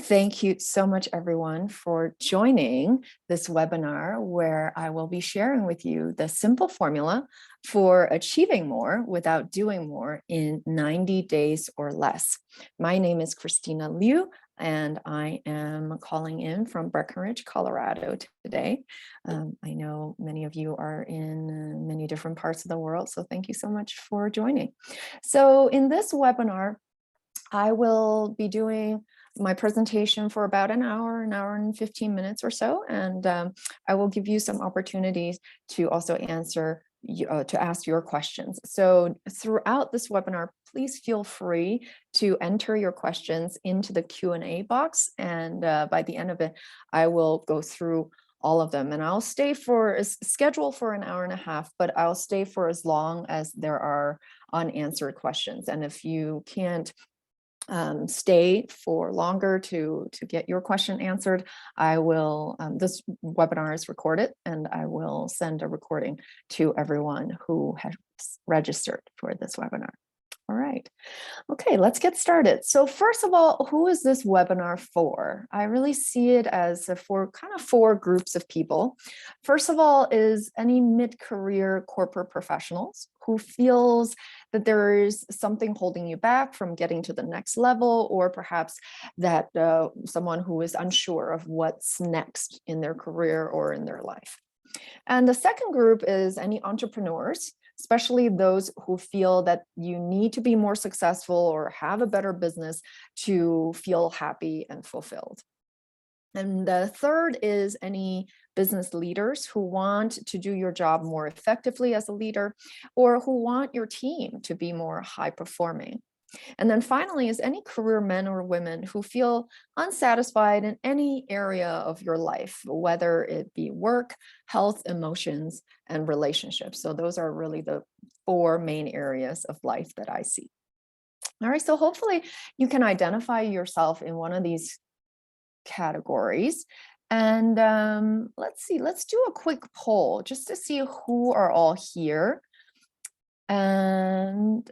Thank you so much, everyone, for joining this webinar where I will be sharing with you the simple formula for achieving more without doing more in 90 days or less. My name is Christina Liu, and I am calling in from Breckenridge, Colorado today. I know many of you are in many different parts of the world, so thank you so much for joining. So in this webinar, I will be doing my presentation for about an hour and 15 minutes or so, and I will give you some opportunities to also to ask your questions. So throughout this webinar, please feel free to enter your questions into the Q&A box, and by the end of it, I will go through all of them, and I'll stay for a schedule for an hour and a half, but I'll stay for as long as there are unanswered questions. And if you can't stay for longer to get your question answered, I will, this webinar is recorded, and I will send a recording to everyone who has registered for this webinar. All right. Okay, let's get started. So first of all, who is this webinar for? I really see it as for kind of four groups of people. First of all is any mid-career corporate professionals who feels that there is something holding you back from getting to the next level, or perhaps that someone who is unsure of what's next in their career or in their life. And the second group is any entrepreneurs, especially those who feel that you need to be more successful or have a better business to feel happy and fulfilled. And the third is any business leaders who want to do your job more effectively as a leader, or who want your team to be more high performing. And then finally is any career men or women who feel unsatisfied in any area of your life, whether it be work, health, emotions, and relationships. So those are really the four main areas of life that I see. All right, so hopefully you can identify yourself in one of these categories. And let's see, let's do a quick poll just to see who are all here. And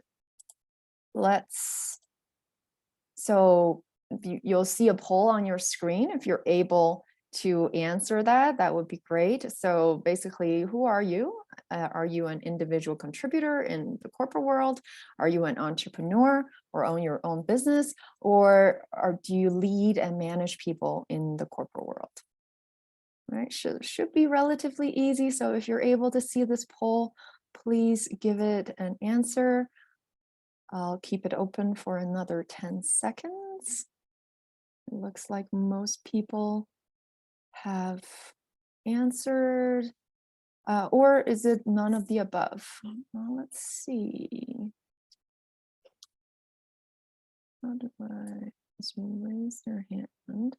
so you'll see a poll on your screen. If you're able to answer that, that would be great. So basically, who are you? Are you an individual contributor in the corporate world? Are you an entrepreneur or own your own business? Or do you lead and manage people in the corporate world? Right, should be relatively easy. So if you're able to see this poll, please give it an answer. I'll keep it open for another 10 seconds. It looks like most people have answered, or is it none of the above? Well, let's see. How do I just raise their hand?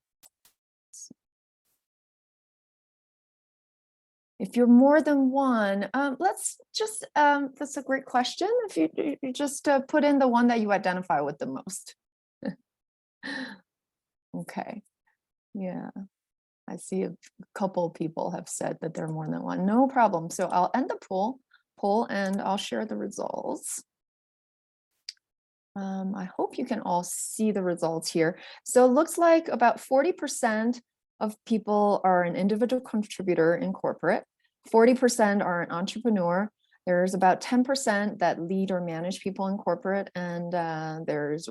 If you're more than one, let's just, that's a great question. If you just put in the one that you identify with the most. Okay, yeah, I see a couple of people have said that they're more than one. No problem. So I'll end the poll and I'll share the results. I hope you can all see the results here. So it looks like about 40% of people are an individual contributor in corporate, 40% are an entrepreneur. There's about 10% that lead or manage people in corporate, and there's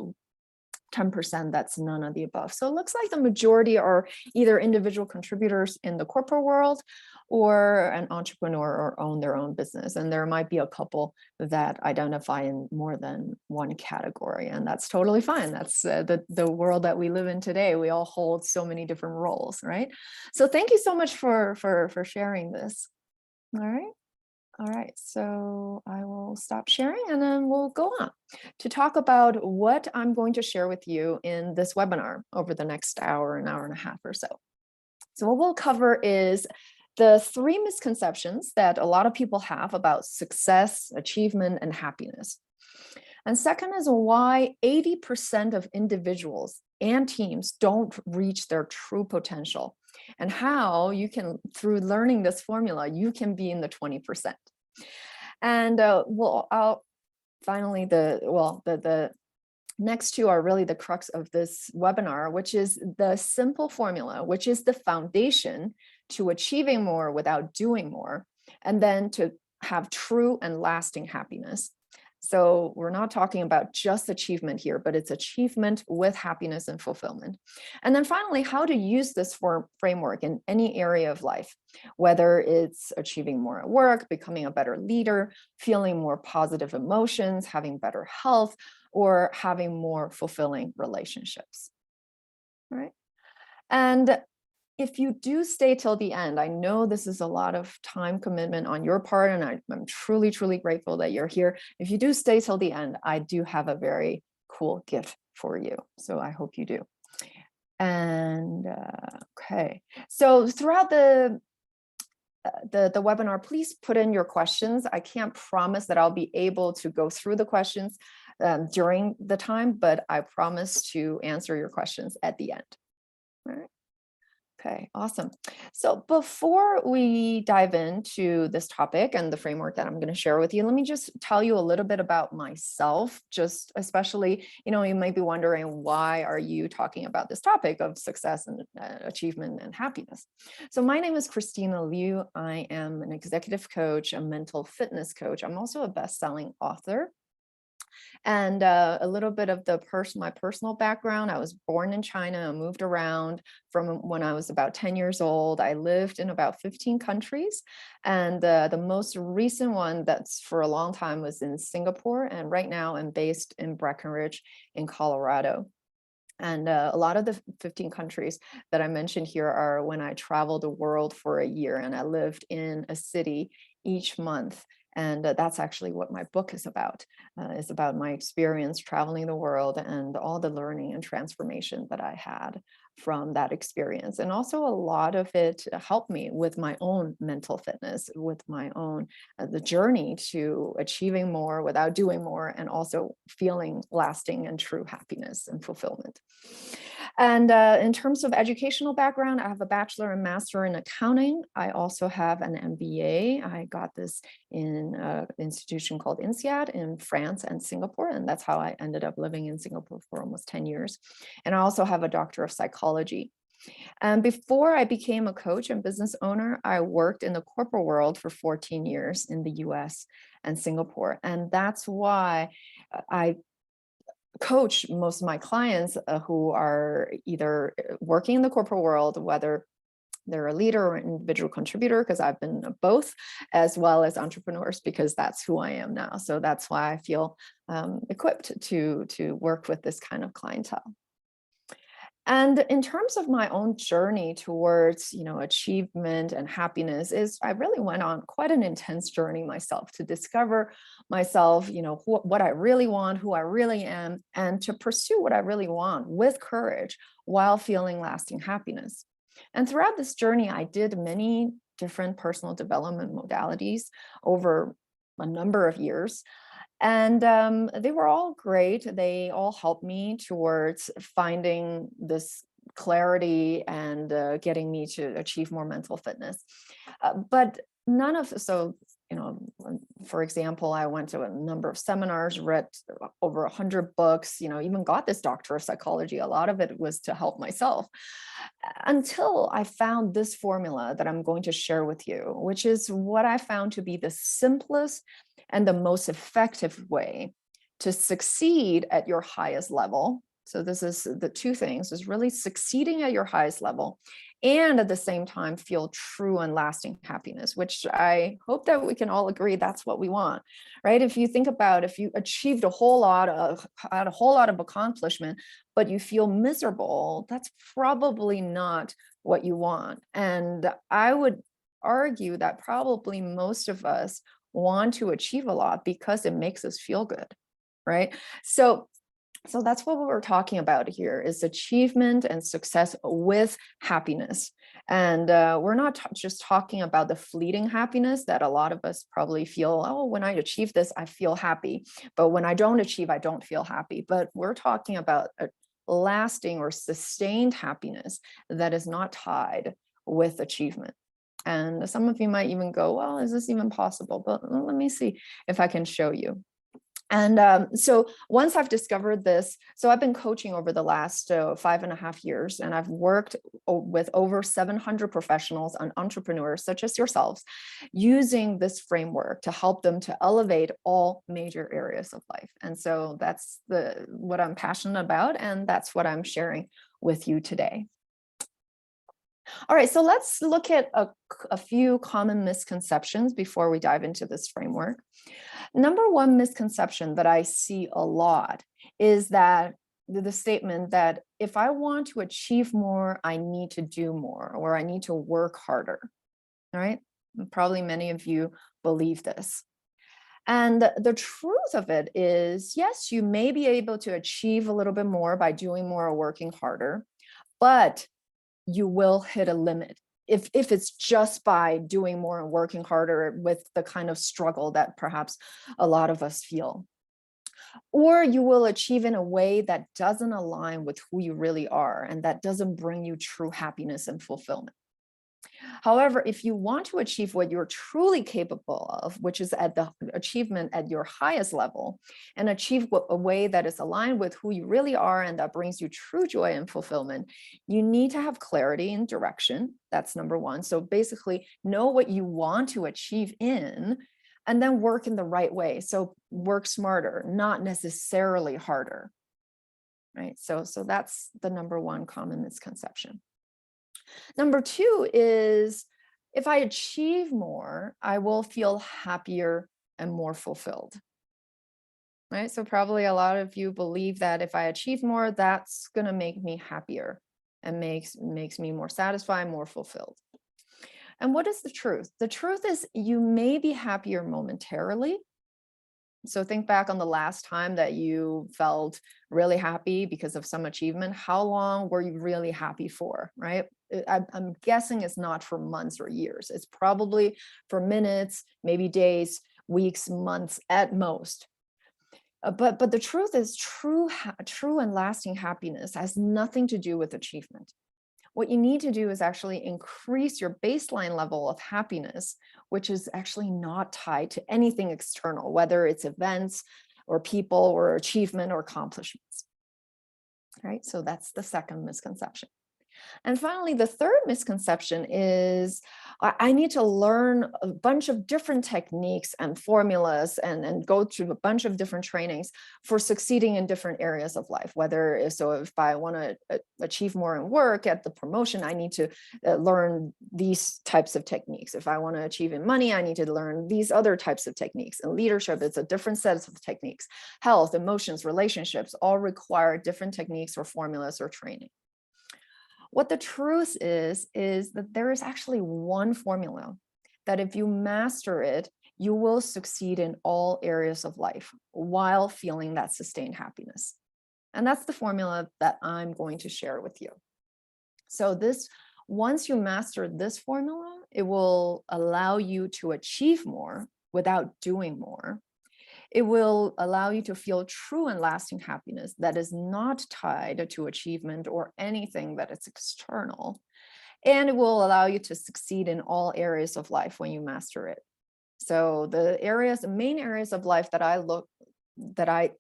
10% that's none of the above. So it looks like the majority are either individual contributors in the corporate world or an entrepreneur or own their own business. And there might be a couple that identify in more than one category, and that's totally fine. That's the world that we live in today. We all hold so many different roles, right? So thank you so much for sharing this. All right. All right, so I will stop sharing and then we'll go on to talk about what I'm going to share with you in this webinar over the next hour and a half or so. So what we'll cover is the three misconceptions that a lot of people have about success, achievement, and happiness. And second is why 80% of individuals and teams don't reach their true potential, and how you can, through learning this formula, you can be in the 20%. And finally, the next two are really the crux of this webinar, which is the simple formula, which is the foundation to achieving more without doing more, and then to have true and lasting happiness. So we're not talking about just achievement here, but it's achievement with happiness and fulfillment. And then finally, how to use this framework in any area of life, whether it's achieving more at work, becoming a better leader, feeling more positive emotions, having better health, or having more fulfilling relationships. All right. And if you do stay till the end, I know this is a lot of time commitment on your part, and I'm truly, truly grateful that you're here. If you do stay till the end, I do have a very cool gift for you. So I hope you do. And okay, so throughout the webinar, please put in your questions. I can't promise that I'll be able to go through the questions during the time, but I promise to answer your questions at the end. All right. Okay, awesome. So before we dive into this topic and the framework that I'm going to share with you, let me just tell you a little bit about myself, just especially, you might be wondering, why are you talking about this topic of success and achievement and happiness? So my name is Christina Liu. I am an executive coach, a mental fitness coach. I'm also a best-selling author. And a little bit of my personal background. I was born in China, I moved around from when I was about 10 years old. I lived in about 15 countries. And the most recent one that's for a long time was in Singapore. And right now I'm based in Breckenridge in Colorado. And a lot of the 15 countries that I mentioned here are when I traveled the world for a year and I lived in a city each month. And that's actually what my book is about my experience traveling the world and all the learning and transformation that I had from that experience. And also a lot of it helped me with my own mental fitness, with my own, the journey to achieving more without doing more, and also feeling lasting and true happiness and fulfillment. And in terms of educational background, I have a bachelor and master in accounting. I also have an MBA. I got this in an institution called INSEAD in France and Singapore. And that's how I ended up living in Singapore for almost 10 years. And I also have a doctor of psychology. And before I became a coach and business owner, I worked in the corporate world for 14 years in the US and Singapore. And that's why I coach most of my clients who are either working in the corporate world, whether they're a leader or an individual contributor, because I've been both, as well as entrepreneurs, because that's who I am now. So that's why I feel equipped to work with this kind of clientele. And in terms of my own journey towards, achievement and happiness, I really went on quite an intense journey myself to discover myself, what I really want, who I really am, and to pursue what I really want with courage while feeling lasting happiness. And throughout this journey, I did many different personal development modalities over a number of years. And they were all great. They all helped me towards finding this clarity and getting me to achieve more mental fitness. But none of, so, for example, I went to a number of seminars, read over 100 books, even got this doctor of psychology. A lot of it was to help myself until I found this formula that I'm going to share with you, which is what I found to be the simplest and the most effective way to succeed at your highest level. So this is the two things, is really succeeding at your highest level and at the same time feel true and lasting happiness, which I hope that we can all agree that's what we want, right? If you think about, if you achieved a whole lot of accomplishment, but you feel miserable, that's probably not what you want. And I would argue that probably most of us want to achieve a lot because it makes us feel good, right? So that's what we're talking about here, is achievement and success with happiness. And we're not just talking about the fleeting happiness that a lot of us probably feel, oh, when I achieve this, I feel happy. But when I don't achieve, I don't feel happy. But we're talking about a lasting or sustained happiness that is not tied with achievement. And some of you might even go, well, is this even possible? But let me see if I can show you. And so once I've discovered this, so I've been coaching over the last 5.5 years, and I've worked with over 700 professionals and entrepreneurs such as yourselves, using this framework to help them to elevate all major areas of life. And so that's what I'm passionate about, and that's what I'm sharing with you today. All right, so let's look at a few common misconceptions before we dive into this framework. Number one misconception that I see a lot is that the statement that if I want to achieve more, I need to do more, or I need to work harder, right? Probably many of you believe this. And the truth of it is, yes, you may be able to achieve a little bit more by doing more or working harder, but you will hit a limit if it's just by doing more and working harder with the kind of struggle that perhaps a lot of us feel. Or you will achieve in a way that doesn't align with who you really are and that doesn't bring you true happiness and fulfillment. However, if you want to achieve what you're truly capable of, which is at the achievement at your highest level, and achieve a way that is aligned with who you really are and that brings you true joy and fulfillment, you need to have clarity and direction. That's number one. So basically, know what you want to achieve in, and then work in the right way. So work smarter, not necessarily harder. Right. So that's the number one common misconception. Number two is, if I achieve more, I will feel happier and more fulfilled. Right? So probably a lot of you believe that if I achieve more, that's going to make me happier and makes me more satisfied, more fulfilled. And what is the truth? The truth is, you may be happier momentarily. So think back on the last time that you felt really happy because of some achievement. How long were you really happy for, right? I'm guessing it's not for months or years. It's probably for minutes, maybe days, weeks, months at most. But the truth is, true and lasting happiness has nothing to do with achievement. What you need to do is actually increase your baseline level of happiness, which is actually not tied to anything external, whether it's events or people or achievement or accomplishments. Right? So that's the second misconception. And finally, the third misconception is I need to learn a bunch of different techniques and formulas and go through a bunch of different trainings for succeeding in different areas of life. So if I want to achieve more in work at the promotion, I need to learn these types of techniques. If I want to achieve in money, I need to learn these other types of techniques. In leadership, it's a different set of techniques. Health, emotions, relationships all require different techniques or formulas or training. What the truth is that there is actually one formula that if you master it, you will succeed in all areas of life while feeling that sustained happiness. And that's the formula that I'm going to share with you. So once you master this formula, it will allow you to achieve more without doing more. It will allow you to feel true and lasting happiness that is not tied to achievement or anything that is external. And it will allow you to succeed in all areas of life when you master it. So the main areas of life that I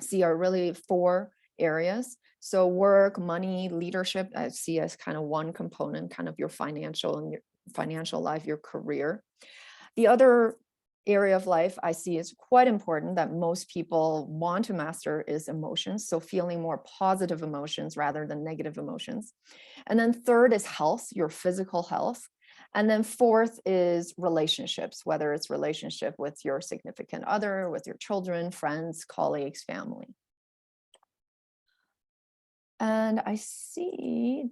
see are really 4 areas. So work, money, leadership, I see as kind of one component, kind of your financial life, your career. The other area of life I see is quite important that most people want to master is emotions. So feeling more positive emotions rather than negative emotions. And then third is health, your physical health. And then fourth is relationships, whether it's relationship with your significant other, with your children, friends, colleagues, family. And I see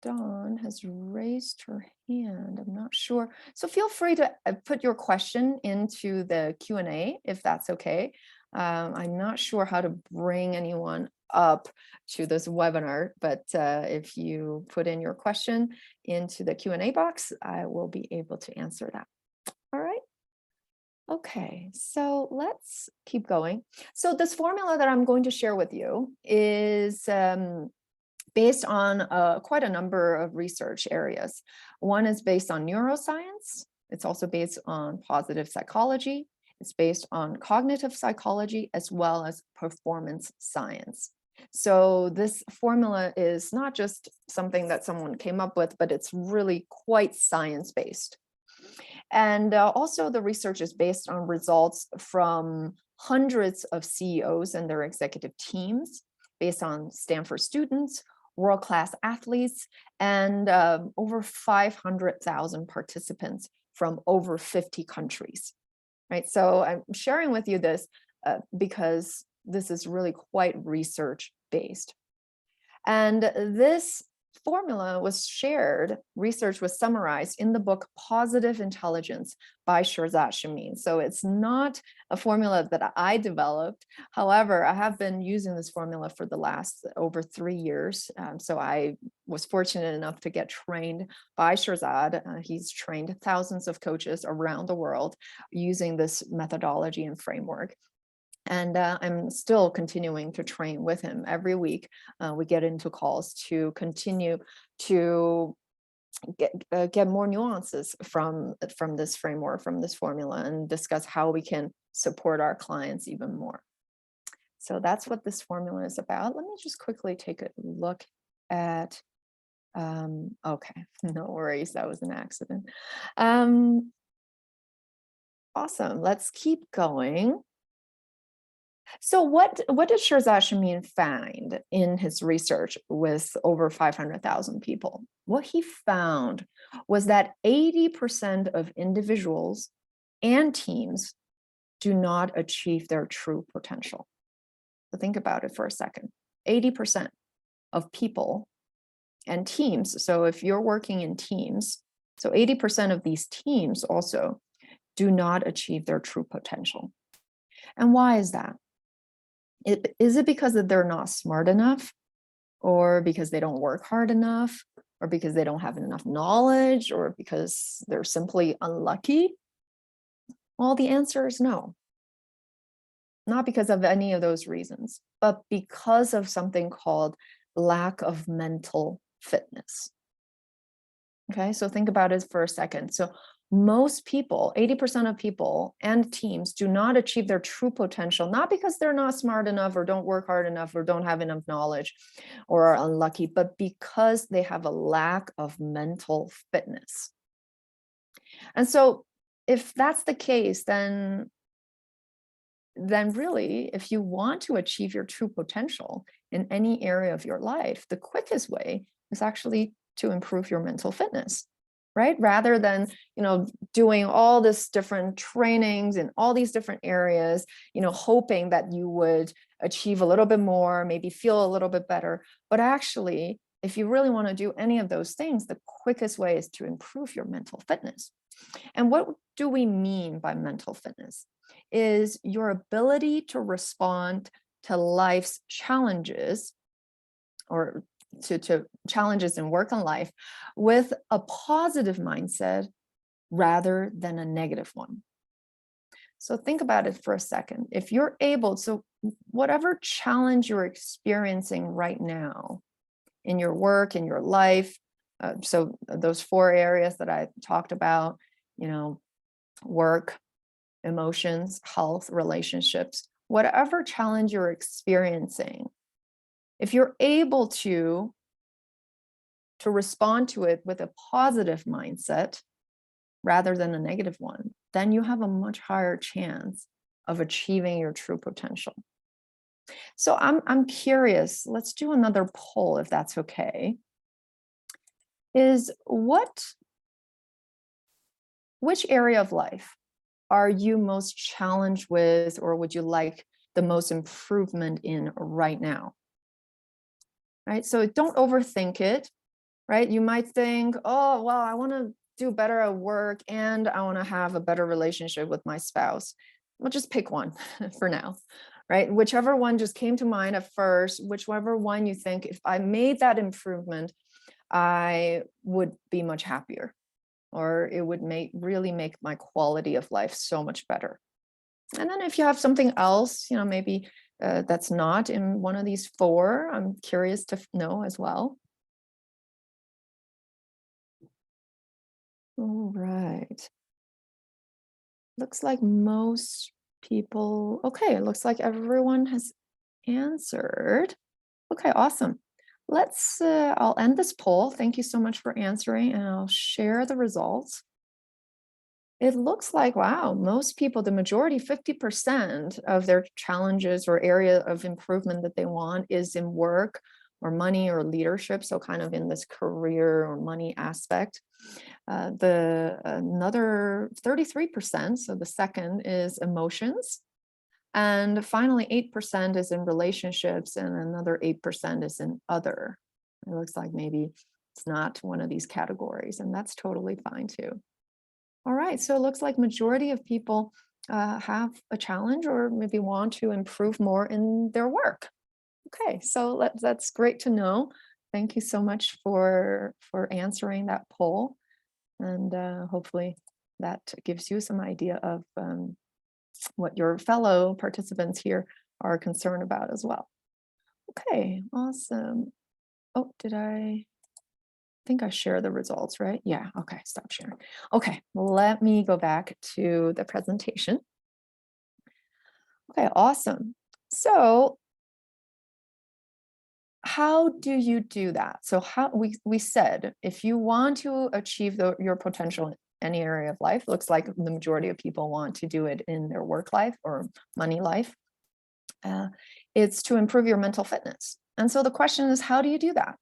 Dawn has raised her hand. I'm not sure. So feel free to put your question into the Q&A if that's okay. I'm not sure how to bring anyone up to this webinar, but if you put in your question into the Q&A box, I will be able to answer that. All right. Okay, so let's keep going. So this formula that I'm going to share with you is based on quite a number of research areas. One is based on neuroscience. It's also based on positive psychology. It's based on cognitive psychology as well as performance science. So this formula is not just something that someone came up with, but it's really quite science-based. And also the research is based on results from hundreds of CEOs and their executive teams, based on Stanford students, world-class athletes, and over 500,000 participants from over 50 countries, right? So I'm sharing with you this because this is really quite research-based. And this formula was shared, research was summarized in the book Positive Intelligence by Shirzad Chamine. So it's not a formula that I developed. However, I have been using this formula for the last over 3 years. So I was fortunate enough to get trained by Shirzad. He's trained thousands of coaches around the world using this methodology and framework. And I'm still continuing to train with him every week. We get into calls to continue to get more nuances from this framework, from this formula, and discuss how we can support our clients even more. So that's what this formula is about. Let me just quickly take a look at, okay, no worries, that was an accident. Awesome, let's keep going. So what did Shirzad Chamine find in his research with over 500,000 people? What he found was that 80% of individuals and teams do not achieve their true potential. So think about it for a second. 80% of people and teams, so if you're working in teams, so 80% of these teams also do not achieve their true potential. And why is that? Is it because that they're not smart enough, or because they don't work hard enough, or because they don't have enough knowledge, or because they're simply unlucky? Well, the answer is no. Not because of any of those reasons, but because of something called lack of mental fitness. Okay, so think about it for a second. So most people, 80% of people and teams do not achieve their true potential, not because they're not smart enough or don't work hard enough or don't have enough knowledge or are unlucky, but because they have a lack of mental fitness. And so if that's the case, then really, if you want to achieve your true potential in any area of your life, the quickest way is actually to improve your mental fitness, right? Rather than, doing all this different trainings in all these different areas, hoping that you would achieve a little bit more, maybe feel a little bit better. But actually, if you really want to do any of those things, the quickest way is to improve your mental fitness. And what do we mean by mental fitness? Is your ability to respond to life's challenges, or to challenges in work and life, with a positive mindset rather than a negative one. So think about it for a second. If you're able, so whatever challenge you're experiencing right now in your work, in your life, so those 4 areas that I talked about, work, emotions, health, relationships, whatever challenge you're experiencing, if you're able to respond to it with a positive mindset rather than a negative one, then you have a much higher chance of achieving your true potential. So I'm curious, let's do another poll if that's okay. Is which area of life are you most challenged with, or would you like the most improvement in right now? Right? So don't overthink it, right? You might think, oh, well, I want to do better at work and I want to have a better relationship with my spouse. Well, just pick one for now, right? Whichever one just came to mind at first, whichever one you think, if I made that improvement, I would be much happier, or it would really make my quality of life so much better. And then if you have something else, maybe that's not in one of these 4, I'm curious to know as well. All right. Looks like most people. Okay, it looks like everyone has answered. Okay, awesome. I'll end this poll. Thank you so much for answering, and I'll share the results. It looks like, wow, most people, the majority, 50% of their challenges or area of improvement that they want is in work or money or leadership. So kind of in this career or money aspect. The another 33%, so the second is emotions. And finally, 8% is in relationships and another 8% is in other. It looks like maybe it's not one of these categories, and that's totally fine too. All right, so it looks like majority of people have a challenge or maybe want to improve more in their work. Okay, so that's great to know. Thank you so much for answering that poll, and hopefully that gives you some idea of what your fellow participants here are concerned about as well. Okay, awesome. Oh, did I think I share the results, right? Yeah, okay, stop sharing. Okay, let me go back to the presentation. Okay, awesome. So how do you do that? So how we said, if you want to achieve your potential in any area of life, looks like the majority of people want to do it in their work life or money life. It's to improve your mental fitness. And so the question is, how do you do that,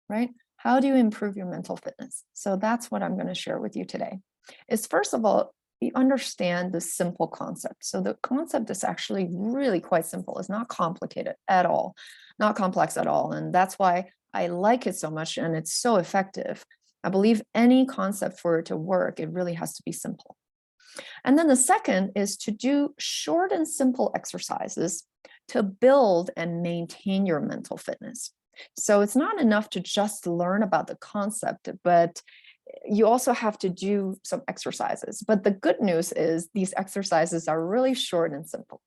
right? How do you improve your mental fitness? So that's what I'm going to share with you today. Is first of all, you understand the simple concept. So the concept is actually really quite simple. It's not complicated at all, not complex at all. And that's why I like it so much and it's so effective. I believe any concept for it to work, it really has to be simple. And then the second is to do short and simple exercises to build and maintain your mental fitness. So it's not enough to just learn about the concept, but you also have to do some exercises. But the good news is these exercises are really short and simple.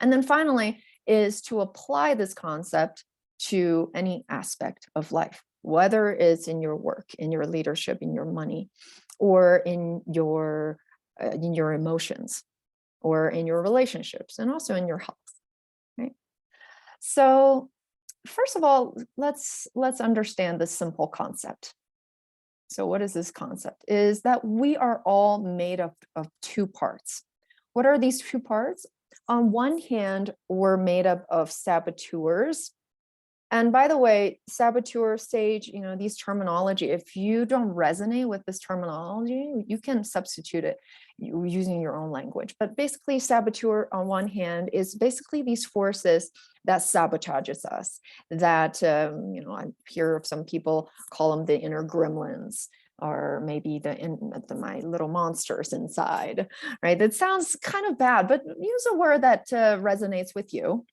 And then finally is to apply this concept to any aspect of life, whether it's in your work, in your leadership, in your money, or in your emotions, or in your relationships, and also in your health. Right. So first of all, let's understand this simple concept. So what is this concept? Is that we are all made up of two parts. What are these two parts? On one hand, we're made up of saboteurs. And by the way, saboteur, sage, these terminology, if you don't resonate with this terminology, you can substitute it using your own language. But basically, saboteur on one hand is basically these forces that sabotages us, that, I hear of some people call them the inner gremlins, or maybe my little monsters inside, right? That sounds kind of bad, but use a word that resonates with you.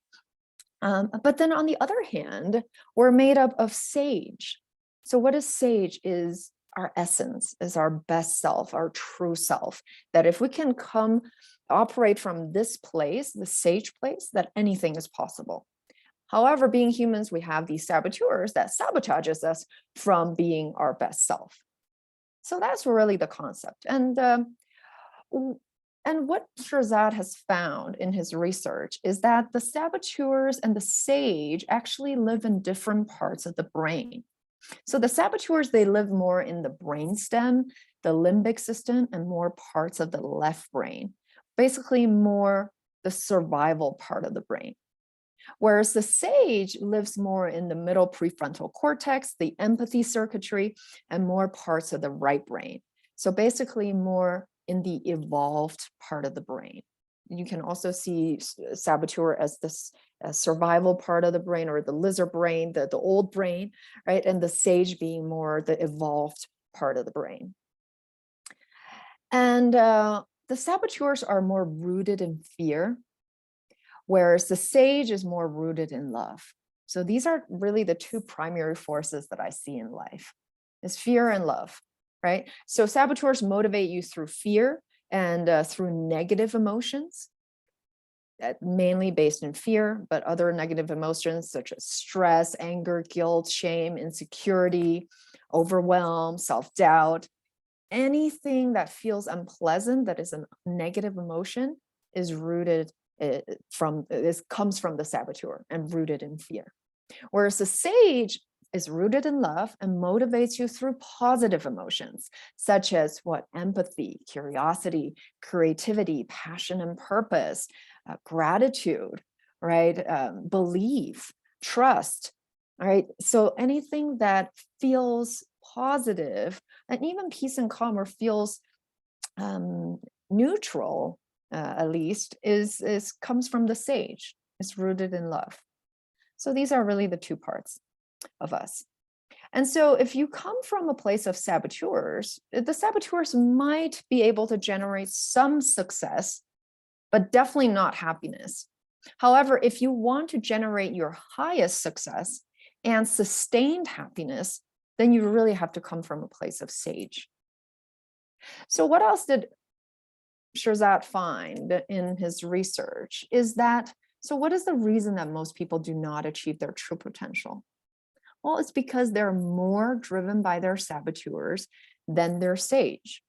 But then on the other hand, we're made up of sage. So what is sage? Is our essence, is our best self, our true self, that if we can operate from this place, the sage place, that anything is possible. However, being humans, we have these saboteurs that sabotages us from being our best self. So that's really the concept. And what Shirzad has found in his research is that the saboteurs and the sage actually live in different parts of the brain. So the saboteurs, they live more in the brainstem, the limbic system, and more parts of the left brain, basically more the survival part of the brain. Whereas the sage lives more in the middle prefrontal cortex, the empathy circuitry, and more parts of the right brain. So basically more in the evolved part of the brain. You can also see saboteur as this survival part of the brain, or the lizard brain, the old brain, right? And the sage being more the evolved part of the brain. And the saboteurs are more rooted in fear, whereas the sage is more rooted in love. So these are really the two primary forces that I see in life, is fear and love, right? So saboteurs motivate you through fear and through negative emotions, mainly based in fear, but other negative emotions such as stress, anger, guilt, shame, insecurity, overwhelm, self-doubt, anything that feels unpleasant, that is a negative emotion, is rooted comes from the saboteur and rooted in fear. Whereas the sage is rooted in love and motivates you through positive emotions, such as what empathy, curiosity, creativity, passion and purpose, gratitude, right? Belief, trust, right? So anything that feels positive, and even peace and calm, or feels neutral, at least, is comes from the sage. It's rooted in love. So these are really the two parts of us. And so if you come from a place of saboteurs, the saboteurs might be able to generate some success, but definitely not happiness. However, if you want to generate your highest success and sustained happiness, then you really have to come from a place of sage. So what else did Shirzad find in his research is that, so what is the reason that most people do not achieve their true potential? Well, it's because they're more driven by their saboteurs than their sage.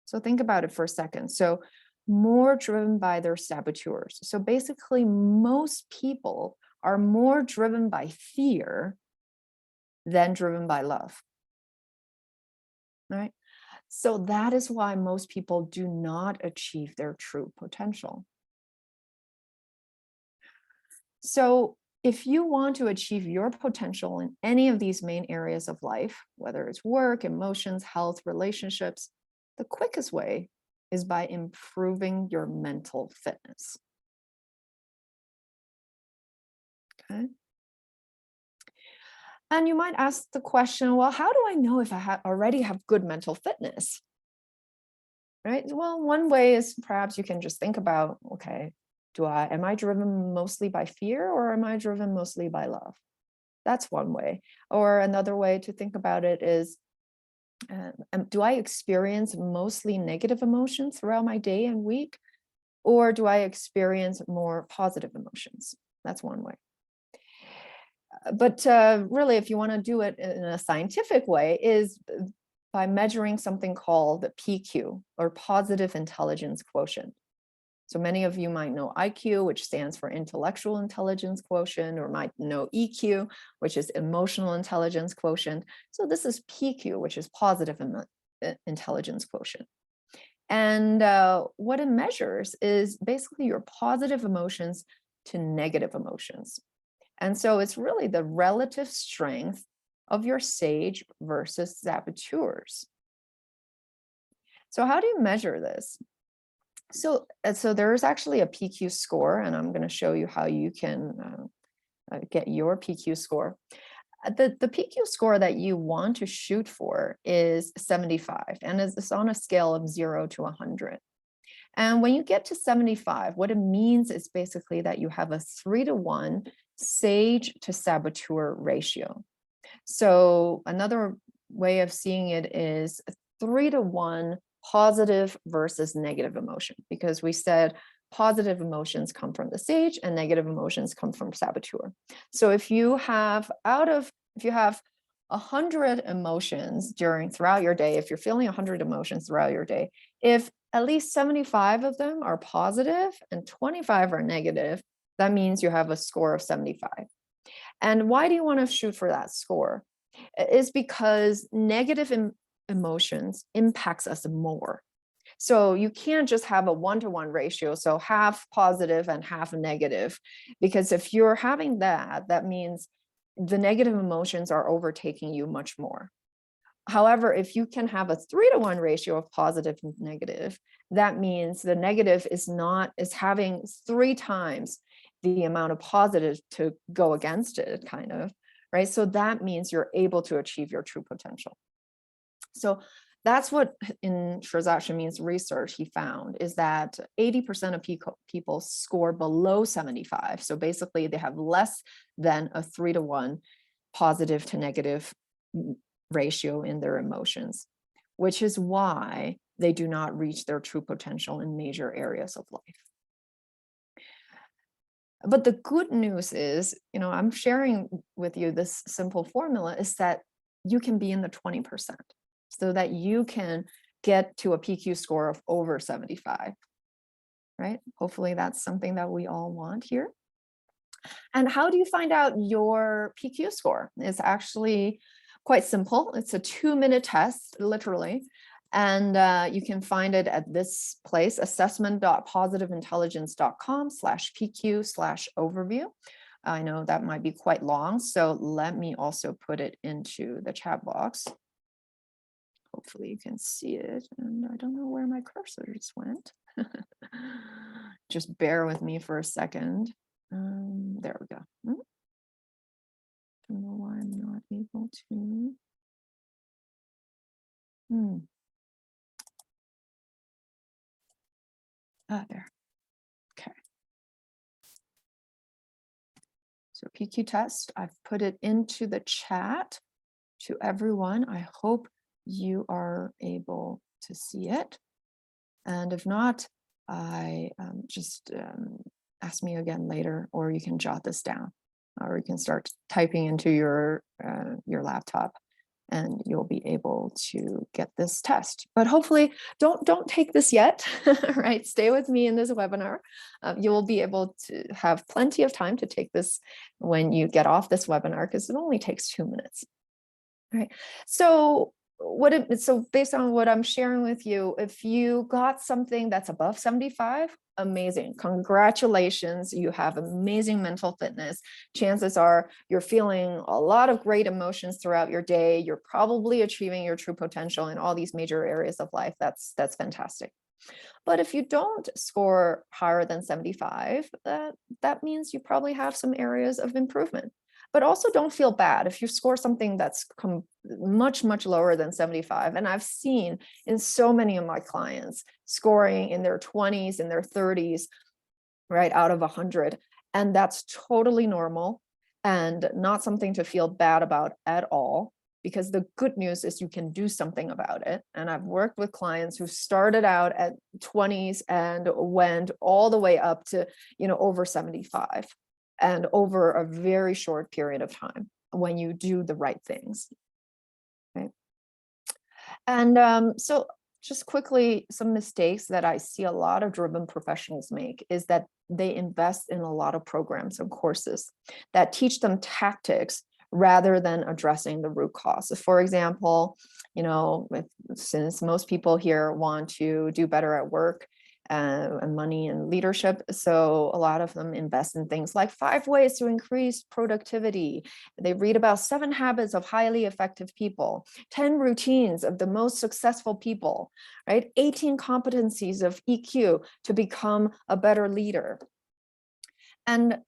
So think about it for a second. So more driven by their saboteurs. So basically, most people are more driven by fear than driven by love. Right? So that is why most people do not achieve their true potential. So if you want to achieve your potential in any of these main areas of life, whether it's work, emotions, health, relationships, the quickest way is by improving your mental fitness. Okay. And you might ask the question, well, how do I know if I already have good mental fitness? Right? Well, one way is perhaps you can just think about, okay, am I driven mostly by fear, or am I driven mostly by love? That's one way. Or another way to think about it is, do I experience mostly negative emotions throughout my day and week? Or do I experience more positive emotions? That's one way. But really, if you want to do it in a scientific way, is by measuring something called the PQ, or positive intelligence quotient. So many of you might know IQ, which stands for intellectual intelligence quotient, or might know EQ, which is emotional intelligence quotient. So this is PQ, which is positive intelligence quotient. And what it measures is basically your positive emotions to negative emotions. And so it's really the relative strength of your sage versus saboteurs. So how do you measure this? So there's actually a PQ score, and I'm going to show you how you can get your PQ score. The PQ score that you want to shoot for is 75, and it's on a scale of 0 to 100. And when you get to 75, what it means is basically that you have a 3-to-1 sage to saboteur ratio. So another way of seeing it is 3-to-1 positive versus negative emotion, because we said positive emotions come from the sage and negative emotions come from saboteur. So if you have 100 emotions throughout your day, if you're feeling 100 emotions throughout your day, if at least 75 of them are positive and 25 are negative, that means you have a score of 75. And why do you want to shoot for that score? Is because negative emotions impacts us more. So you can't just have a 1-to-1 ratio, so half positive and half negative, because if you're having that, that means the negative emotions are overtaking you much more. However, if you can have a 3-to-1 ratio of positive and negative, that means the negative is having 3 times the amount of positive to go against it, kind of, right? So that means you're able to achieve your true potential. So that's what in Shirzad Shamin's research he found, is that 80% of people score below 75. So basically they have less than a 3-to-1 positive to negative ratio in their emotions, which is why they do not reach their true potential in major areas of life. But the good news is, I'm sharing with you this simple formula, is that you can be in the 20%, so that you can get to a PQ score of over 75, right? Hopefully that's something that we all want here. And how do you find out your PQ score? It's actually quite simple. It's a 2-minute test, literally. And you can find it at this place, assessment.positiveintelligence.com/PQ/overview. I know that might be quite long, so let me also put it into the chat box. Hopefully you can see it. And I don't know where my cursor just went. Just bear with me for a second. There we go. Don't know why I'm not able to. There. Okay. So PQ test, I've put it into the chat to everyone. I hope you are able to see it. And if not, I just ask me again later, or you can jot this down, or you can start typing into your laptop, and you'll be able to get this test. But hopefully, don't take this yet, right? Stay with me in this webinar. You will be able to have plenty of time to take this when you get off this webinar, because it only takes 2 minutes. Right. So based on what I'm sharing with you, if you got something that's above 75, amazing. Congratulations. You have amazing mental fitness. Chances are you're feeling a lot of great emotions throughout your day. You're probably achieving your true potential in all these major areas of life. That's fantastic. But if you don't score higher than 75, that means you probably have some areas of improvement. But also don't feel bad if you score something that's much, much lower than 75. And I've seen in so many of my clients scoring in their 20s and their 30s, right, out of 100. And that's totally normal and not something to feel bad about at all, because the good news is you can do something about it. And I've worked with clients who started out at 20s and went all the way up to, over 75. And over a very short period of time when you do the right things. Right. And so just quickly, some mistakes that I see a lot of driven professionals make is that they invest in a lot of programs and courses that teach them tactics rather than addressing the root cause. So for example, since most people here want to do better at work, and money and leadership. So a lot of them invest in things like 5 ways to increase productivity. They read about 7 habits of highly effective people, 10 routines of the most successful people, right? 18 competencies of EQ to become a better leader. And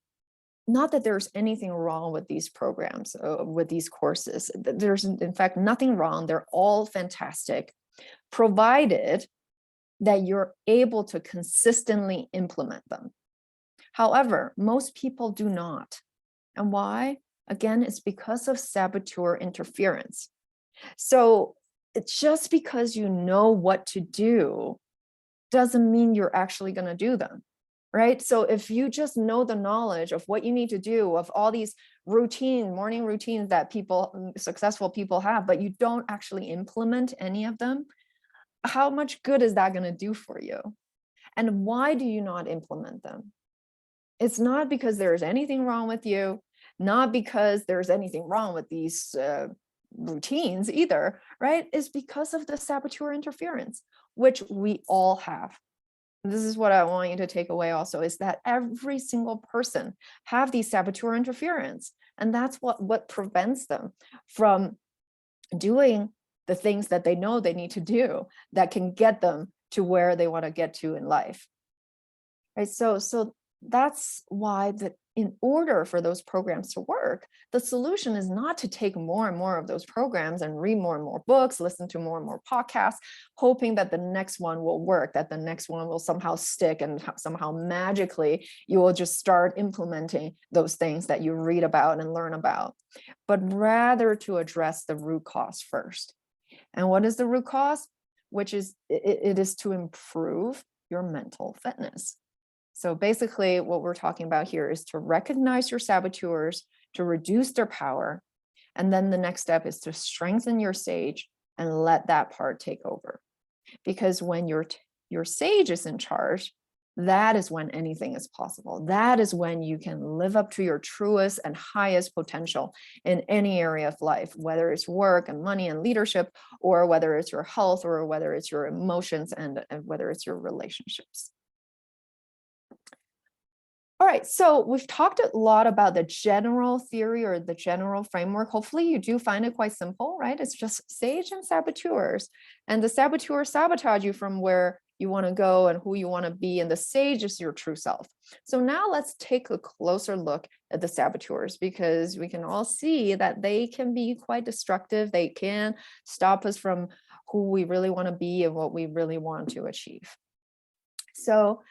not that there's anything wrong with these programs, with these courses. There's in fact nothing wrong. They're all fantastic, provided that you're able to consistently implement them. However, most people do not. And why? Again, it's because of saboteur interference. So it's just because you know what to do doesn't mean you're actually going to do them, right? So if you just know the knowledge of what you need to do, of all these morning routines that successful people have, but you don't actually implement any of them, how much good is that going to do for you? And why do you not implement them? It's not because there's anything wrong with you, not because there's anything wrong with these routines either, right? It's because of the saboteur interference, which we all have. This is what I want you to take away also, is that every single person have these saboteur interference. And that's what prevents them from doing the things that they know they need to do that can get them to where they want to get to in life. Right. So that's why in order for those programs to work, the solution is not to take more and more of those programs and read more and more books, listen to more and more podcasts, hoping that the next one will work, that the next one will somehow stick, and somehow magically you will just start implementing those things that you read about and learn about, but rather to address the root cause first. And what is the root cause? Which is, it is to improve your mental fitness. So basically what we're talking about here is to recognize your saboteurs, to reduce their power. And then the next step is to strengthen your sage and let that part take over. Because when your sage is in charge, that is when anything is possible. That is when you can live up to your truest and highest potential in any area of life, whether it's work and money and leadership, or whether it's your health, or whether it's your emotions, and whether it's your relationships. All right, so we've talked a lot about the general theory or the general framework. Hopefully you do find it quite simple, right? It's just sage and saboteurs. And the saboteurs sabotage you from where you want to go and who you want to be, and the sage is your true self. So now let's take a closer look at the saboteurs, because we can all see that they can be quite destructive. They can stop us from who we really want to be and what we really want to achieve. So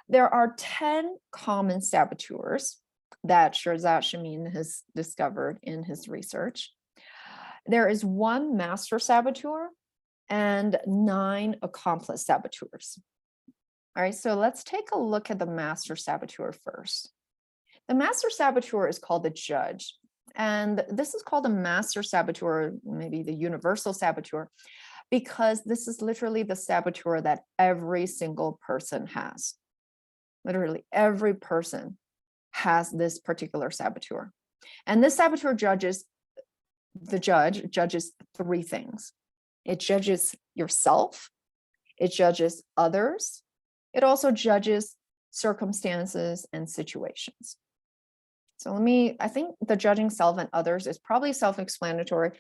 there are 10 common saboteurs that Shirzad Chamine has discovered in his research. There is one master saboteur and 9 accomplice saboteurs. All right, so let's take a look at the master saboteur first. The master saboteur is called the judge. And this is called a master saboteur, maybe the universal saboteur, because this is literally the saboteur that every single person has. Literally every person has this particular saboteur. And this saboteur judges 3 things. It judges yourself, it judges others, it also judges circumstances and situations. So I think the judging self and others is probably self-explanatory,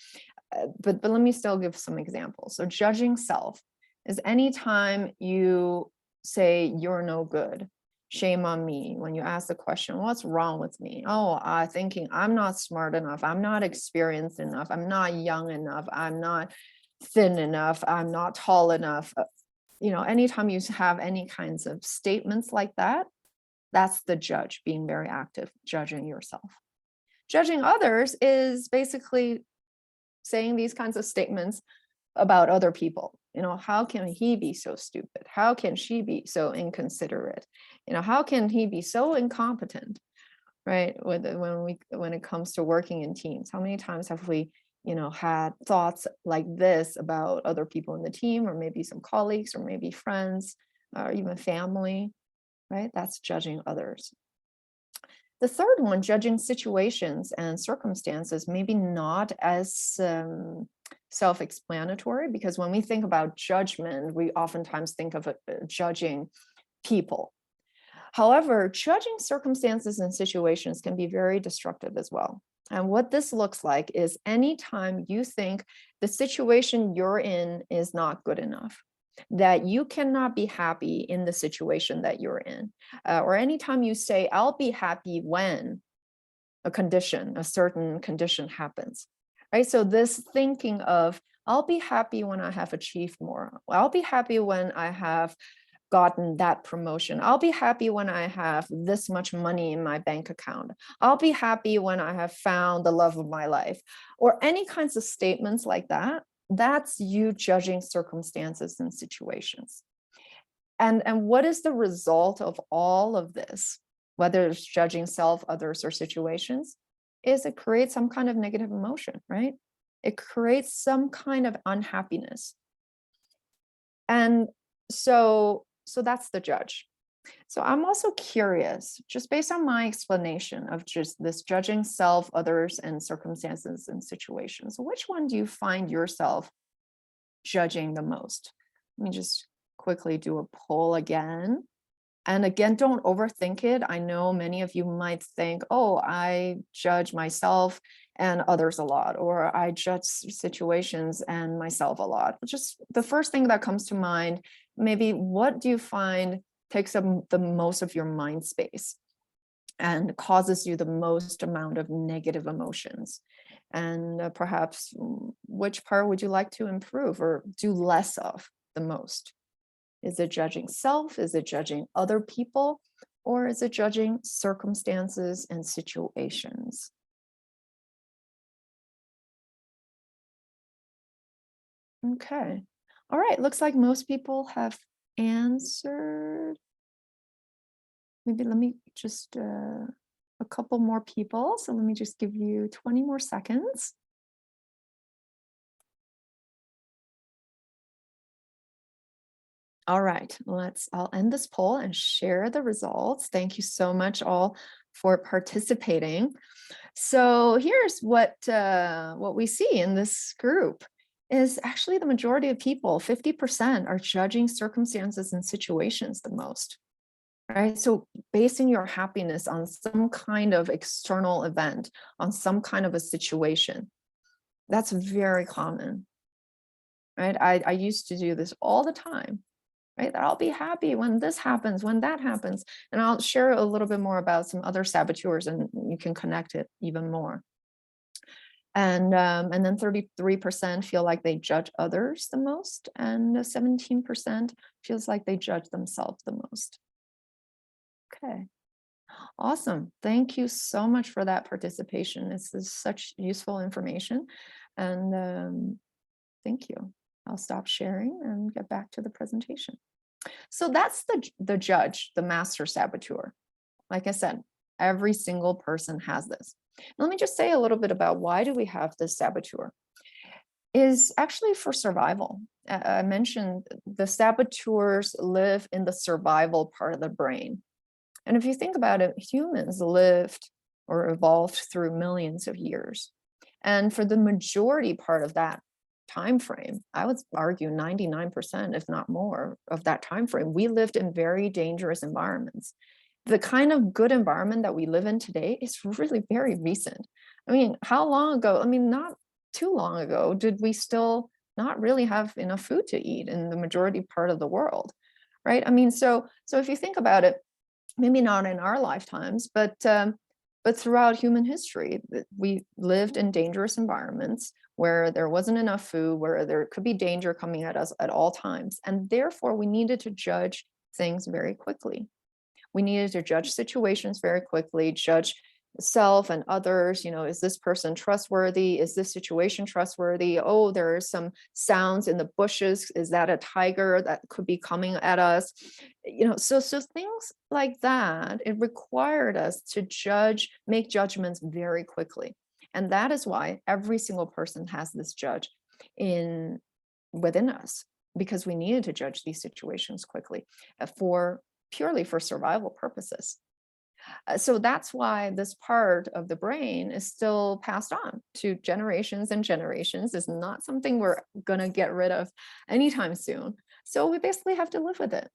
but let me still give some examples. So judging self is anytime you say you're no good, shame on me. When you ask the question, what's wrong with me? Oh, thinking I'm not smart enough, I'm not experienced enough, I'm not young enough, I'm not thin enough, I'm not tall enough. Anytime you have any kinds of statements like that, that's the judge being very active, judging yourself. Judging others is basically saying these kinds of statements about other people. How can he be so stupid? How can she be so inconsiderate? How can he be so incompetent, right? When it comes to working in teams, how many times have we, had thoughts like this about other people in the team, or maybe some colleagues, or maybe friends, or even family, right? That's judging others. The third one, judging situations and circumstances, maybe not as self-explanatory, because when we think about judgment, we oftentimes think of judging people. However, judging circumstances and situations can be very destructive as well. And what this looks like is anytime you think the situation you're in is not good enough, that you cannot be happy in the situation that you're in, or anytime you say, I'll be happy when a certain condition happens, right? So this thinking of, I'll be happy when I have achieved more. I'll be happy when I have gotten that promotion. I'll be happy when I have this much money in my bank account. I'll be happy when I have found the love of my life, or any kinds of statements like that. That's you judging circumstances and situations. And what is the result of all of this, whether it's judging self, others, or situations, is it creates some kind of negative emotion, right? It creates some kind of unhappiness. And so that's the judge. So I'm also curious, just based on my explanation of just this judging self, others, and circumstances and situations, which one do you find yourself judging the most? Let me just quickly do a poll again. And again, don't overthink it. I know many of you might think, oh, I judge myself and others a lot, or I judge situations and myself a lot. Just the first thing that comes to mind, maybe what do you find takes up the most of your mind space and causes you the most amount of negative emotions? And perhaps which part would you like to improve or do less of the most? Is it judging self? Is it judging other people? Or is it judging circumstances and situations? Okay. All right. Looks like most people have answered. Maybe let me just a couple more people. So let me just give you 20 more seconds. All right, I'll end this poll and share the results. Thank you so much all for participating. So here's what we see in this group is actually the majority of people, 50%, are judging circumstances and situations the most, right? So basing your happiness on some kind of external event, on some kind of a situation, that's very common, right? I used to do this all the time, right? That I'll be happy when this happens, when that happens. And I'll share a little bit more about some other saboteurs and you can connect it even more. And then 33% feel like they judge others the most, and 17% feels like they judge themselves the most. Okay, awesome. Thank you so much for that participation. This is such useful information, and thank you. I'll stop sharing and get back to the presentation. So that's the judge, the master saboteur. Like I said, every single person has this. Let me just say a little bit about why do we have this saboteur. Is actually for survival. I mentioned the saboteurs live in the survival part of the brain. And if you think about it, humans lived or evolved through millions of years. And for the majority part of that time frame, I would argue 99%, if not more, of that time frame, we lived in very dangerous environments. The kind of good environment that we live in today is really very recent. I mean, how long ago? I mean, not too long ago, did we still not really have enough food to eat in the majority part of the world, right? I mean, so if you think about it, maybe not in our lifetimes, but throughout human history, we lived in dangerous environments where there wasn't enough food, where there could be danger coming at us at all times, and therefore we needed to judge things very quickly. We needed to judge situations very quickly, judge self and others. You know, is this person trustworthy? Is this situation trustworthy? Oh, there are some sounds in the bushes. Is that a tiger that could be coming at us? You know, so things like that, it required us to make judgments very quickly. And that is why every single person has this judge within us, because we needed to judge these situations quickly purely for survival purposes. So that's why this part of the brain is still passed on to generations and generations. It's not something we're going to get rid of anytime soon. So we basically have to live with it.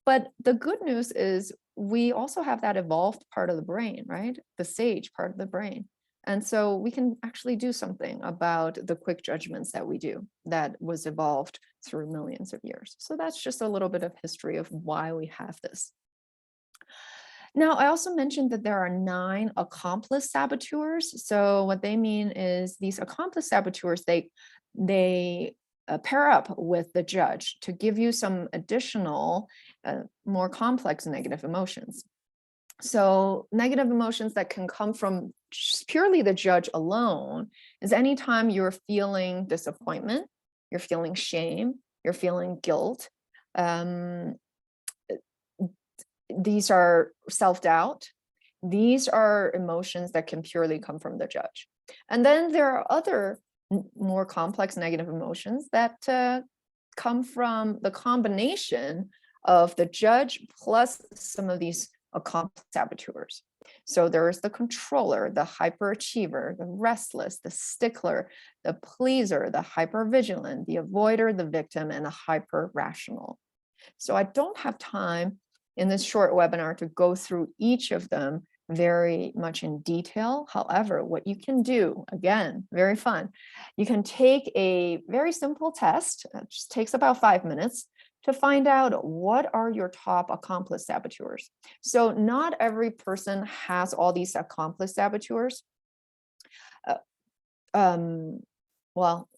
But the good news is we also have that evolved part of the brain, right? The sage part of the brain. And so we can actually do something about the quick judgments that we do that was evolved through millions of years. So that's just a little bit of history of why we have this. Now, I also mentioned that there are 9 accomplice saboteurs. So what they mean is these accomplice saboteurs, they pair up with the judge to give you some additional, more complex negative emotions. So negative emotions that can come from purely the judge alone is anytime you're feeling disappointment, you're feeling shame, you're feeling guilt. These are self-doubt. These are emotions that can purely come from the judge. And then there are other more complex negative emotions that come from the combination of the judge plus some of these accomplice saboteurs. So there's the controller, the hyperachiever, the restless, the stickler, the pleaser, the hypervigilant, the avoider, the victim, and the hyper-rational. So I don't have time in this short webinar to go through each of them very much in detail. However, what you can do, again, very fun, you can take a very simple test. It just takes about 5 minutes to find out what are your top accomplice saboteurs. So not every person has all these accomplice saboteurs. Well,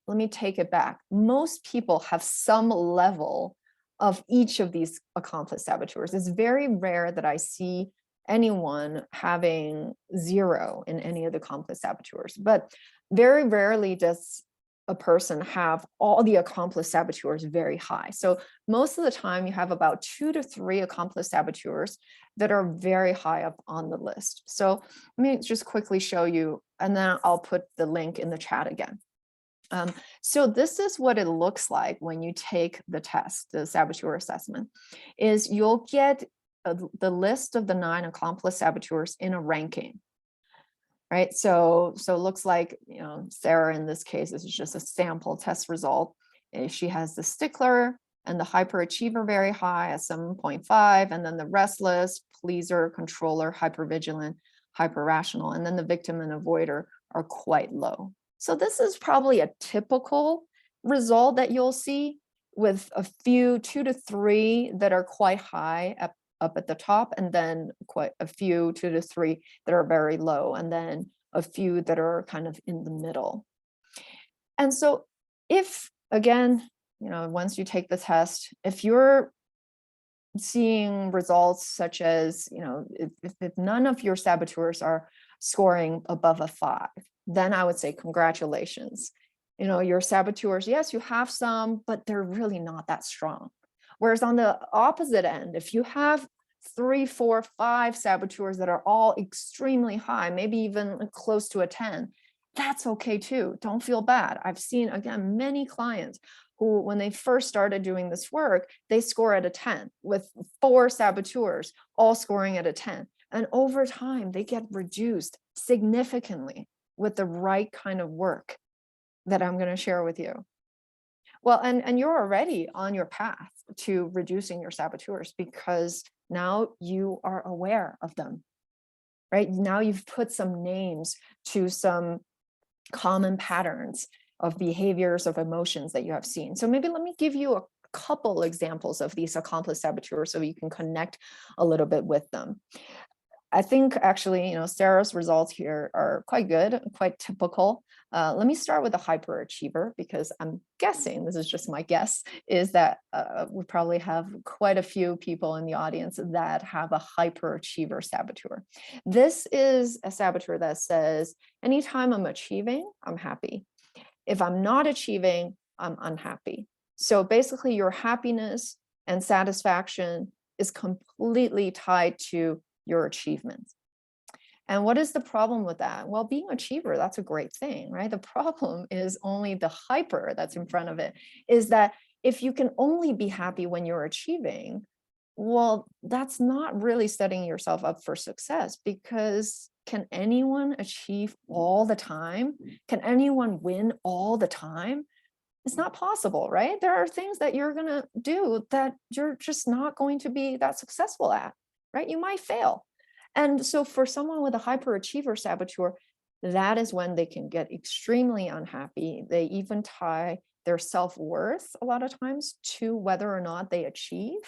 let me take it back. Most people have some level of each of these accomplice saboteurs. It's very rare that I see anyone having 0 in any of the accomplice saboteurs, but very rarely does a person have all the accomplice saboteurs very high. So most of the time you have about 2 to 3 accomplice saboteurs that are very high up on the list. So let me just quickly show you, and then I'll put the link in the chat again. So this is what it looks like when you take the test, the saboteur assessment, is you'll get the list of the 9 accomplice saboteurs in a ranking, right? So it looks like, Sarah in this case, this is just a sample test result. She has the stickler and the hyperachiever very high at 7.5, and then the restless, pleaser, controller, hypervigilant, hyperrational, and then the victim and avoider are quite low. So this is probably a typical result that you'll see, with a few 2 to 3 that are quite high up at the top, and then quite a few 2 to 3 that are very low, and then a few that are kind of in the middle. And so if, again, once you take the test, if you're seeing results such as, if none of your saboteurs are scoring above a 5, then I would say congratulations. Your saboteurs, yes, you have some, but they're really not that strong. Whereas on the opposite end, if you have 3, 4, 5 saboteurs that are all extremely high, maybe even close to a 10, that's okay too. Don't feel bad. I've seen, again, many clients who, when they first started doing this work, they score at a 10 with 4 saboteurs, all scoring at a 10. And over time, they get reduced significantly with the right kind of work that I'm going to share with you. Well, and you're already on your path to reducing your saboteurs, because now you are aware of them, right? Now you've put some names to some common patterns of behaviors, of emotions that you have seen. So maybe let me give you a couple examples of these accomplice saboteurs so you can connect a little bit with them. I think actually, Sarah's results here are quite good, quite typical. Let me start with the hyperachiever, because I'm guessing, this is just my guess, is that we probably have quite a few people in the audience that have a hyperachiever saboteur. This is a saboteur that says, anytime I'm achieving, I'm happy. If I'm not achieving, I'm unhappy. So basically, your happiness and satisfaction is completely tied to your achievements. And what is the problem with that? Well, being an achiever, that's a great thing, right? The problem is only the hyper that's in front of it, is that if you can only be happy when you're achieving, well, that's not really setting yourself up for success, because can anyone achieve all the time? Can anyone win all the time? It's not possible, right? There are things that you're going to do that you're just not going to be that successful at, right? You might fail. And so for someone with a hyperachiever saboteur, that is when they can get extremely unhappy. They even tie their self-worth a lot of times to whether or not they achieve.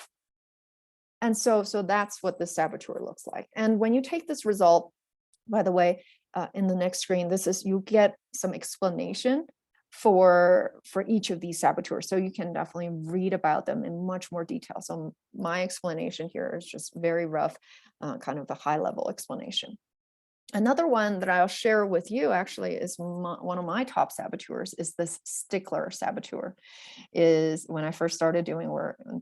And so that's what the saboteur looks like. And when you take this result, by the way, in the next screen, you get some explanation for each of these saboteurs. So you can definitely read about them in much more detail. So my explanation here is just very rough, kind of the high level explanation. Another one that I'll share with you actually is one of my top saboteurs is this stickler saboteur. Is when I first started doing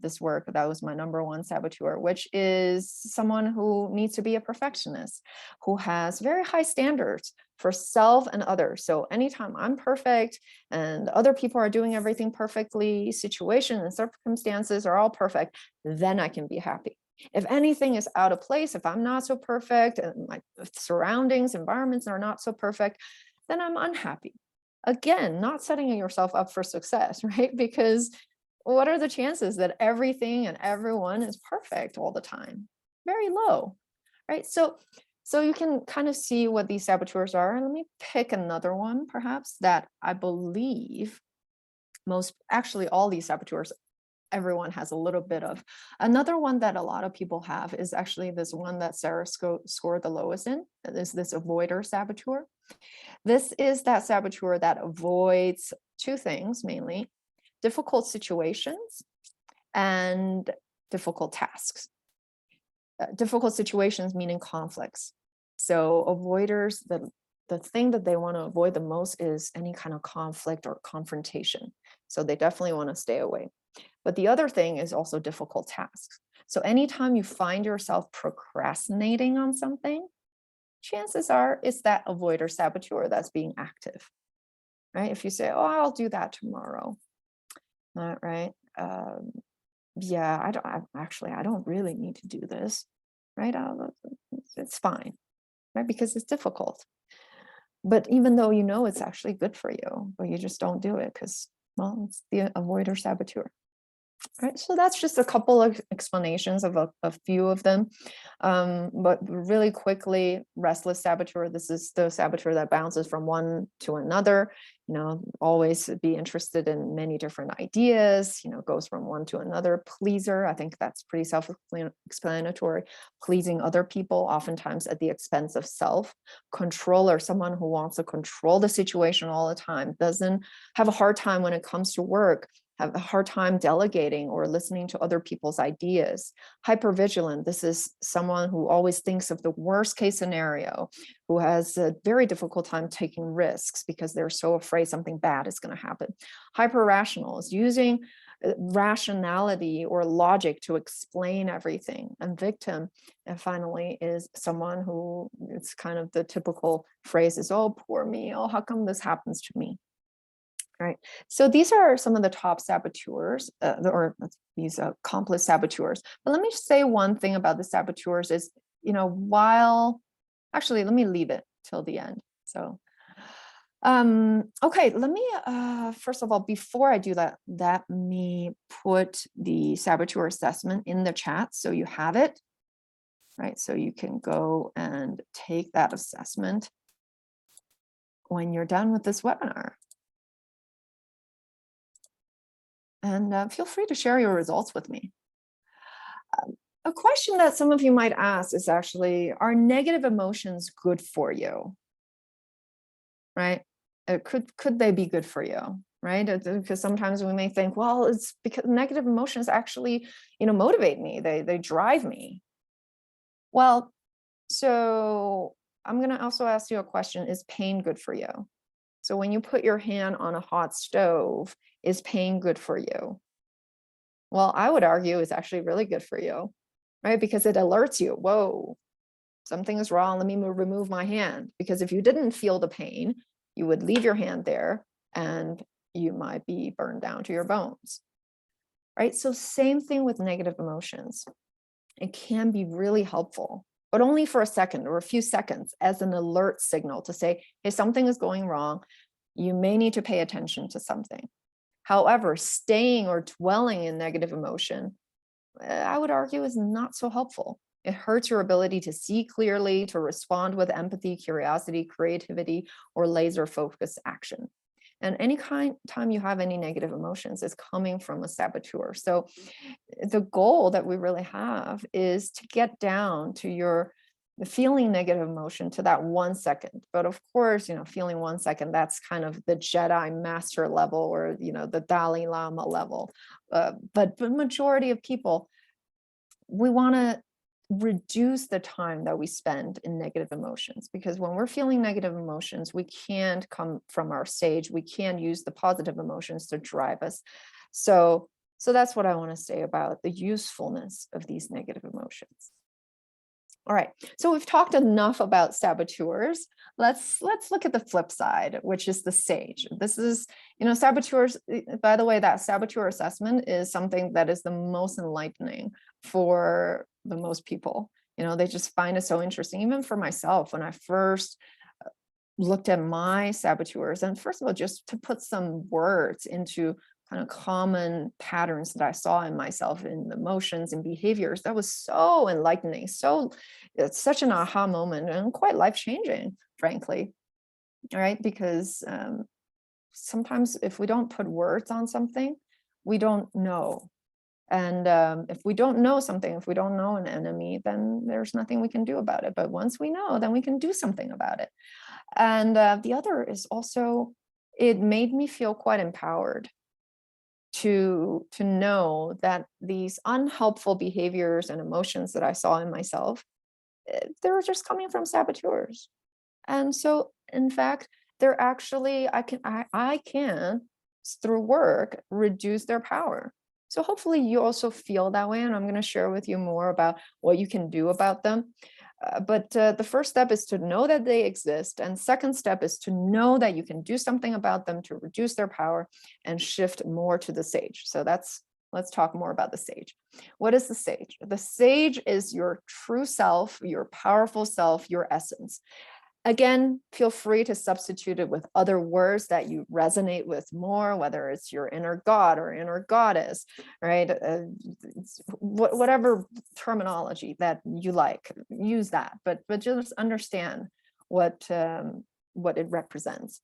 this work, that was my number one saboteur, which is someone who needs to be a perfectionist, who has very high standards for self and others. So anytime I'm perfect and other people are doing everything perfectly, situation and circumstances are all perfect, then I can be happy. If anything is out of place, if I'm not so perfect and my surroundings, environments are not so perfect, then I'm unhappy. Again, not setting yourself up for success, right? Because what are the chances that everything and everyone is perfect all the time? Very low, right? So you can kind of see what these saboteurs are. And let me pick another one, perhaps, that I believe actually all these saboteurs, everyone has a little bit of. Another one that a lot of people have is actually this one that Sarah scored the lowest in, is this avoider saboteur. This is that saboteur that avoids two things mainly: difficult situations and difficult tasks. Difficult situations meaning conflicts. So avoiders, the thing that they want to avoid the most is any kind of conflict or confrontation. So they definitely want to stay away. But the other thing is also difficult tasks. So anytime you find yourself procrastinating on something, chances are it's that avoider saboteur that's being active. right? If you say, oh, I'll do that tomorrow, right? Yeah, I don't really need to do this, right? It's fine, right? Because it's difficult. But even though you know it's actually good for you, but you just don't do it because, well, it's the avoider saboteur. Right, so that's just a couple of explanations of a few of them. But really quickly, restless saboteur, this is the saboteur that bounces from one to another, always be interested in many different ideas, goes from one to another. Pleaser, I think that's pretty self-explanatory, pleasing other people, oftentimes at the expense of self. Controller, someone who wants to control the situation all the time, doesn't have a hard time when it comes to work, have a hard time delegating or listening to other people's ideas. Hypervigilant, this is someone who always thinks of the worst case scenario, who has a very difficult time taking risks because they're so afraid something bad is going to happen. Hyper-rational is using rationality or logic to explain everything. And victim, and finally, is someone who, it's kind of the typical phrase is, oh, poor me, oh, how come this happens to me? Right. So these are some of the top saboteurs, or these accomplice saboteurs. But let me say one thing about the saboteurs is, actually, let me leave it till the end. So, okay, let me, first of all, before I do that, let me put the saboteur assessment in the chat so you have it, right? So you can go and take that assessment when you're done with this webinar. And feel free to share your results with me. A question that some of you might ask is actually, are negative emotions good for you? Right? Could they be good for you? Right? Because sometimes we may think, well, it's because negative emotions actually, motivate me. They drive me. Well, so I'm going to also ask you a question. Is pain good for you? So when you put your hand on a hot stove, is pain good for you? Well, I would argue it's actually really good for you, right? Because it alerts you, whoa, something is wrong. Let me remove my hand. Because if you didn't feel the pain, you would leave your hand there and you might be burned down to your bones, right? So same thing with negative emotions. It can be really helpful, but only for a second or a few seconds as an alert signal to say, hey, something is going wrong. You may need to pay attention to something. However, staying or dwelling in negative emotion, I would argue, is not so helpful. It hurts your ability to see clearly, to respond with empathy, curiosity, creativity, or laser focused action. And any time you have any negative emotions is coming from a saboteur. So the goal that we really have is to get down to your feeling negative emotion to that 1 second. But of course, feeling 1 second, that's kind of the Jedi master level, or, the Dalai Lama level. But the majority of people, we want to reduce the time that we spend in negative emotions, because when we're feeling negative emotions, we can't come from our stage. We can use the positive emotions to drive us. So that's what I want to say about the usefulness of these negative emotions. All right, so we've talked enough about saboteurs. Let's look at the flip side, which is the sage. This is, saboteurs, by the way, that saboteur assessment is something that is the most enlightening for the most people. They just find it so interesting. Even for myself, when I first looked at my saboteurs, and first of all, just to put some words into kind of common patterns that I saw in myself in emotions and behaviors, that was so enlightening. It's such an aha moment and quite life-changing, frankly. All right, because sometimes if we don't put words on something, we don't know. And if we don't know something, if we don't know an enemy, then there's nothing we can do about it. But once we know, then we can do something about it. And the other is also, it made me feel quite empowered to know that these unhelpful behaviors and emotions that I saw in myself, they were just coming from saboteurs. And so, in fact, they're actually, I can, through work, reduce their power. So hopefully you also feel that way. And I'm going to share with you more about what you can do about them. But the first step is to know that they exist. And second step is to know that you can do something about them to reduce their power and shift more to the sage. So let's talk more about the sage. What is the sage? The sage is your true self, your powerful self, your essence. Again, feel free to substitute it with other words that you resonate with more, whether it's your inner god or inner goddess, right? Whatever terminology that you like, use that, but just understand what it represents.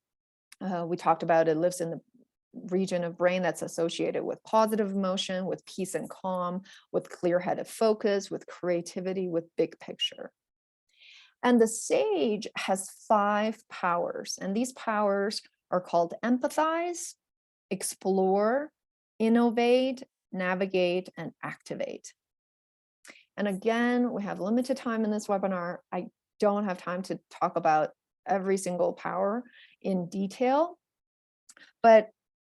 We talked about it lives in the region of brain that's associated with positive emotion, with peace and calm, with clear-headed focus, with creativity, with big picture. And the sage has 5 powers, and these powers are called empathize, explore, innovate, navigate, and activate. And again, we have limited time in this webinar. I don't have time to talk about every single power in detail,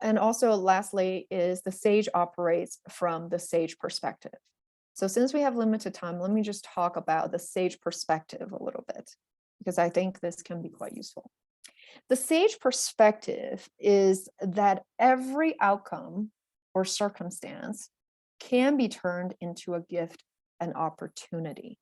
and also lastly is the sage operates from the sage perspective. So since we have limited time, let me just talk about the sage perspective a little bit, because I think this can be quite useful. The sage perspective is that every outcome or circumstance can be turned into a gift and opportunity.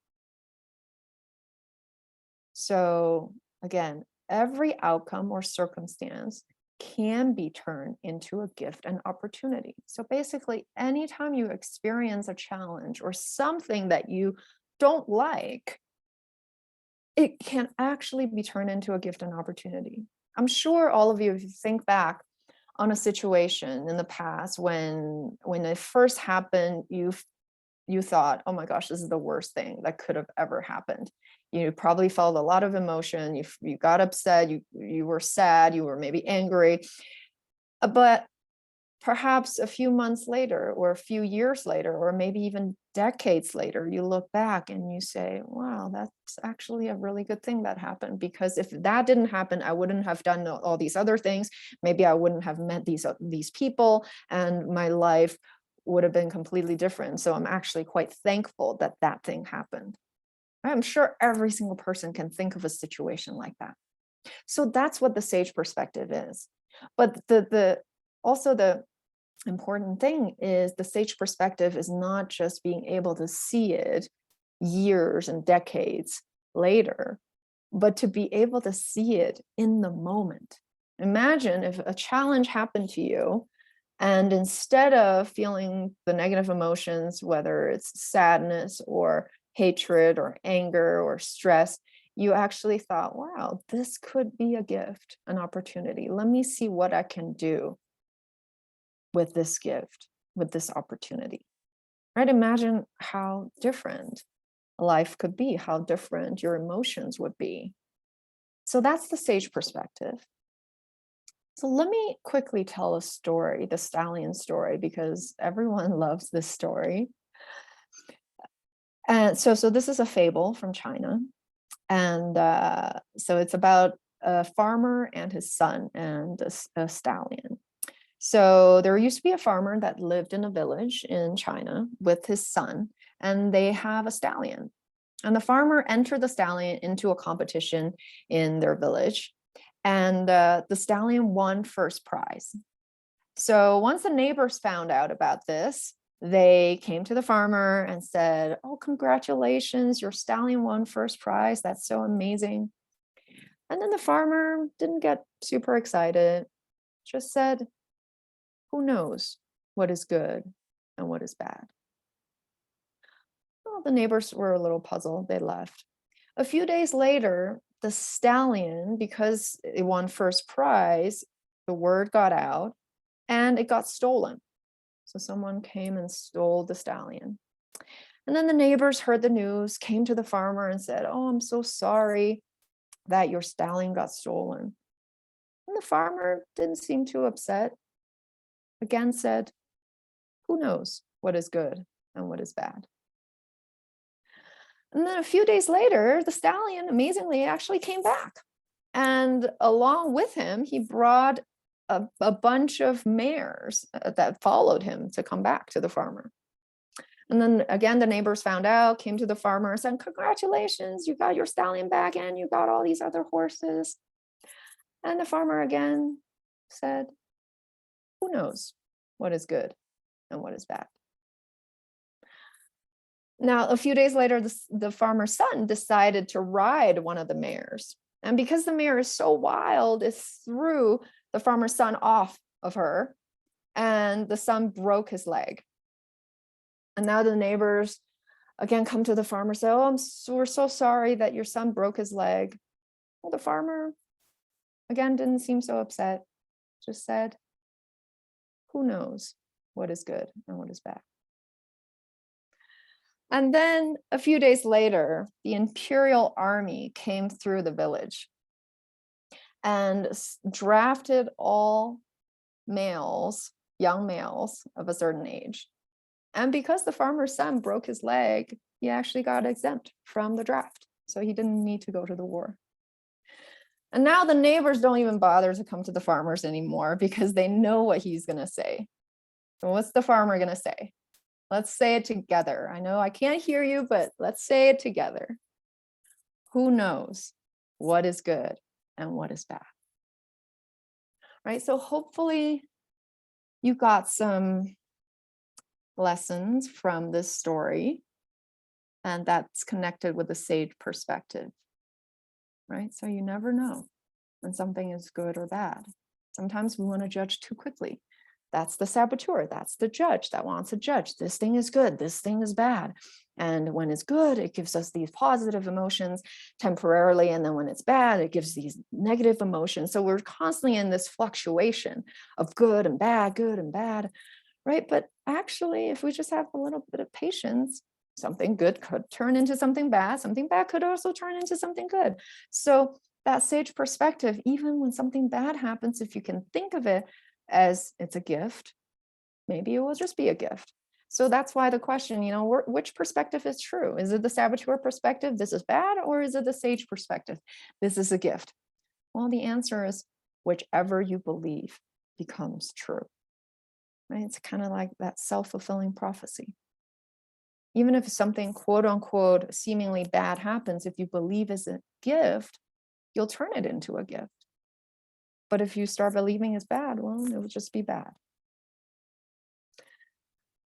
So again, every outcome or circumstance can be turned into a gift and opportunity. So basically, anytime you experience a challenge or something that you don't like, it can actually be turned into a gift and opportunity. I'm sure all of you, if you think back on a situation in the past when it first happened, you thought, oh my gosh, this is the worst thing that could have ever happened. You probably felt a lot of emotion. You got upset, you were sad, you were maybe angry. But perhaps a few months later, or a few years later, or maybe even decades later, you look back and you say, wow, that's actually a really good thing that happened, because if that didn't happen, I wouldn't have done all these other things. Maybe I wouldn't have met these people, and my life would have been completely different. So I'm actually quite thankful that that thing happened. I'm sure every single person can think of a situation like that. So that's what the sage perspective is. But also the important thing is the sage perspective is not just being able to see it years and decades later, but to be able to see it in the moment. Imagine if a challenge happened to you, and instead of feeling the negative emotions, whether it's sadness or hatred or anger or stress, you actually thought, wow, this could be a gift, an opportunity. Let me see what I can do with this gift, with this opportunity, right? Imagine how different life could be, how different your emotions would be. So that's the sage perspective. So let me quickly tell a story, the stallion story, because everyone loves this story. And so this is a fable from China. And so it's about a farmer and his son and a stallion. So there used to be a farmer that lived in a village in China with his son, and they have a stallion. And the farmer entered the stallion into a competition in their village, and the stallion won first prize. So once the neighbors found out about this, they came to the farmer and said, oh, congratulations, your stallion won first prize. That's so amazing. And then the farmer didn't get super excited, just said, who knows what is good and what is bad? Well, the neighbors were a little puzzled. They left. A few days later, the stallion, because it won first prize, the word got out and it got stolen. So someone came and stole the stallion. And then the neighbors heard the news, came to the farmer and said, oh, I'm so sorry that your stallion got stolen. And the farmer didn't seem too upset. Again said, who knows what is good and what is bad? And then a few days later, the stallion amazingly actually came back. And along with him, he brought a bunch of mares that followed him to come back to the farmer. And then again, the neighbors found out, came to the farmer and said, congratulations, you got your stallion back and you got all these other horses. And the farmer again said, who knows what is good and what is bad? Now, a few days later, the farmer's son decided to ride one of the mares. And because the mare is so wild, it threw the farmer's son off of her, and the son broke his leg. And now the neighbors again come to the farmer and say, oh, we're so sorry that your son broke his leg. Well, the farmer again didn't seem so upset, just said, who knows what is good and what is bad? And then a few days later, the imperial army came through the village and drafted all males, young males of a certain age. And because the farmer's son broke his leg, he actually got exempt from the draft. So he didn't need to go to the war. And now the neighbors don't even bother to come to the farmers anymore because they know what he's going to say. So what's the farmer going to say? Let's say it together. I know I can't hear you, but let's say it together. Who knows what is good and what is bad? Right? So hopefully you got some lessons from this story, and that's connected with the sage perspective, right? So you never know when something is good or bad. Sometimes we want to judge too quickly. That's the saboteur. That's the judge that wants to judge. This thing is good. This thing is bad. And when it's good, it gives us these positive emotions temporarily. And then when it's bad, it gives these negative emotions. So we're constantly in this fluctuation of good and bad, right? But actually, if we just have a little bit of patience, something good could turn into something bad. Something bad could also turn into something good. So that sage perspective, even when something bad happens, if you can think of it as it's a gift, maybe it will just be a gift. So that's why the question, which perspective is true? Is it the saboteur perspective, this is bad, or is it the sage perspective, this is a gift? Well, the answer is whichever you believe becomes true, right? It's kind of like that self-fulfilling prophecy. Even if something quote unquote seemingly bad happens, if you believe it's a gift, you'll turn it into a gift. But if you start believing it's bad, well, it will just be bad.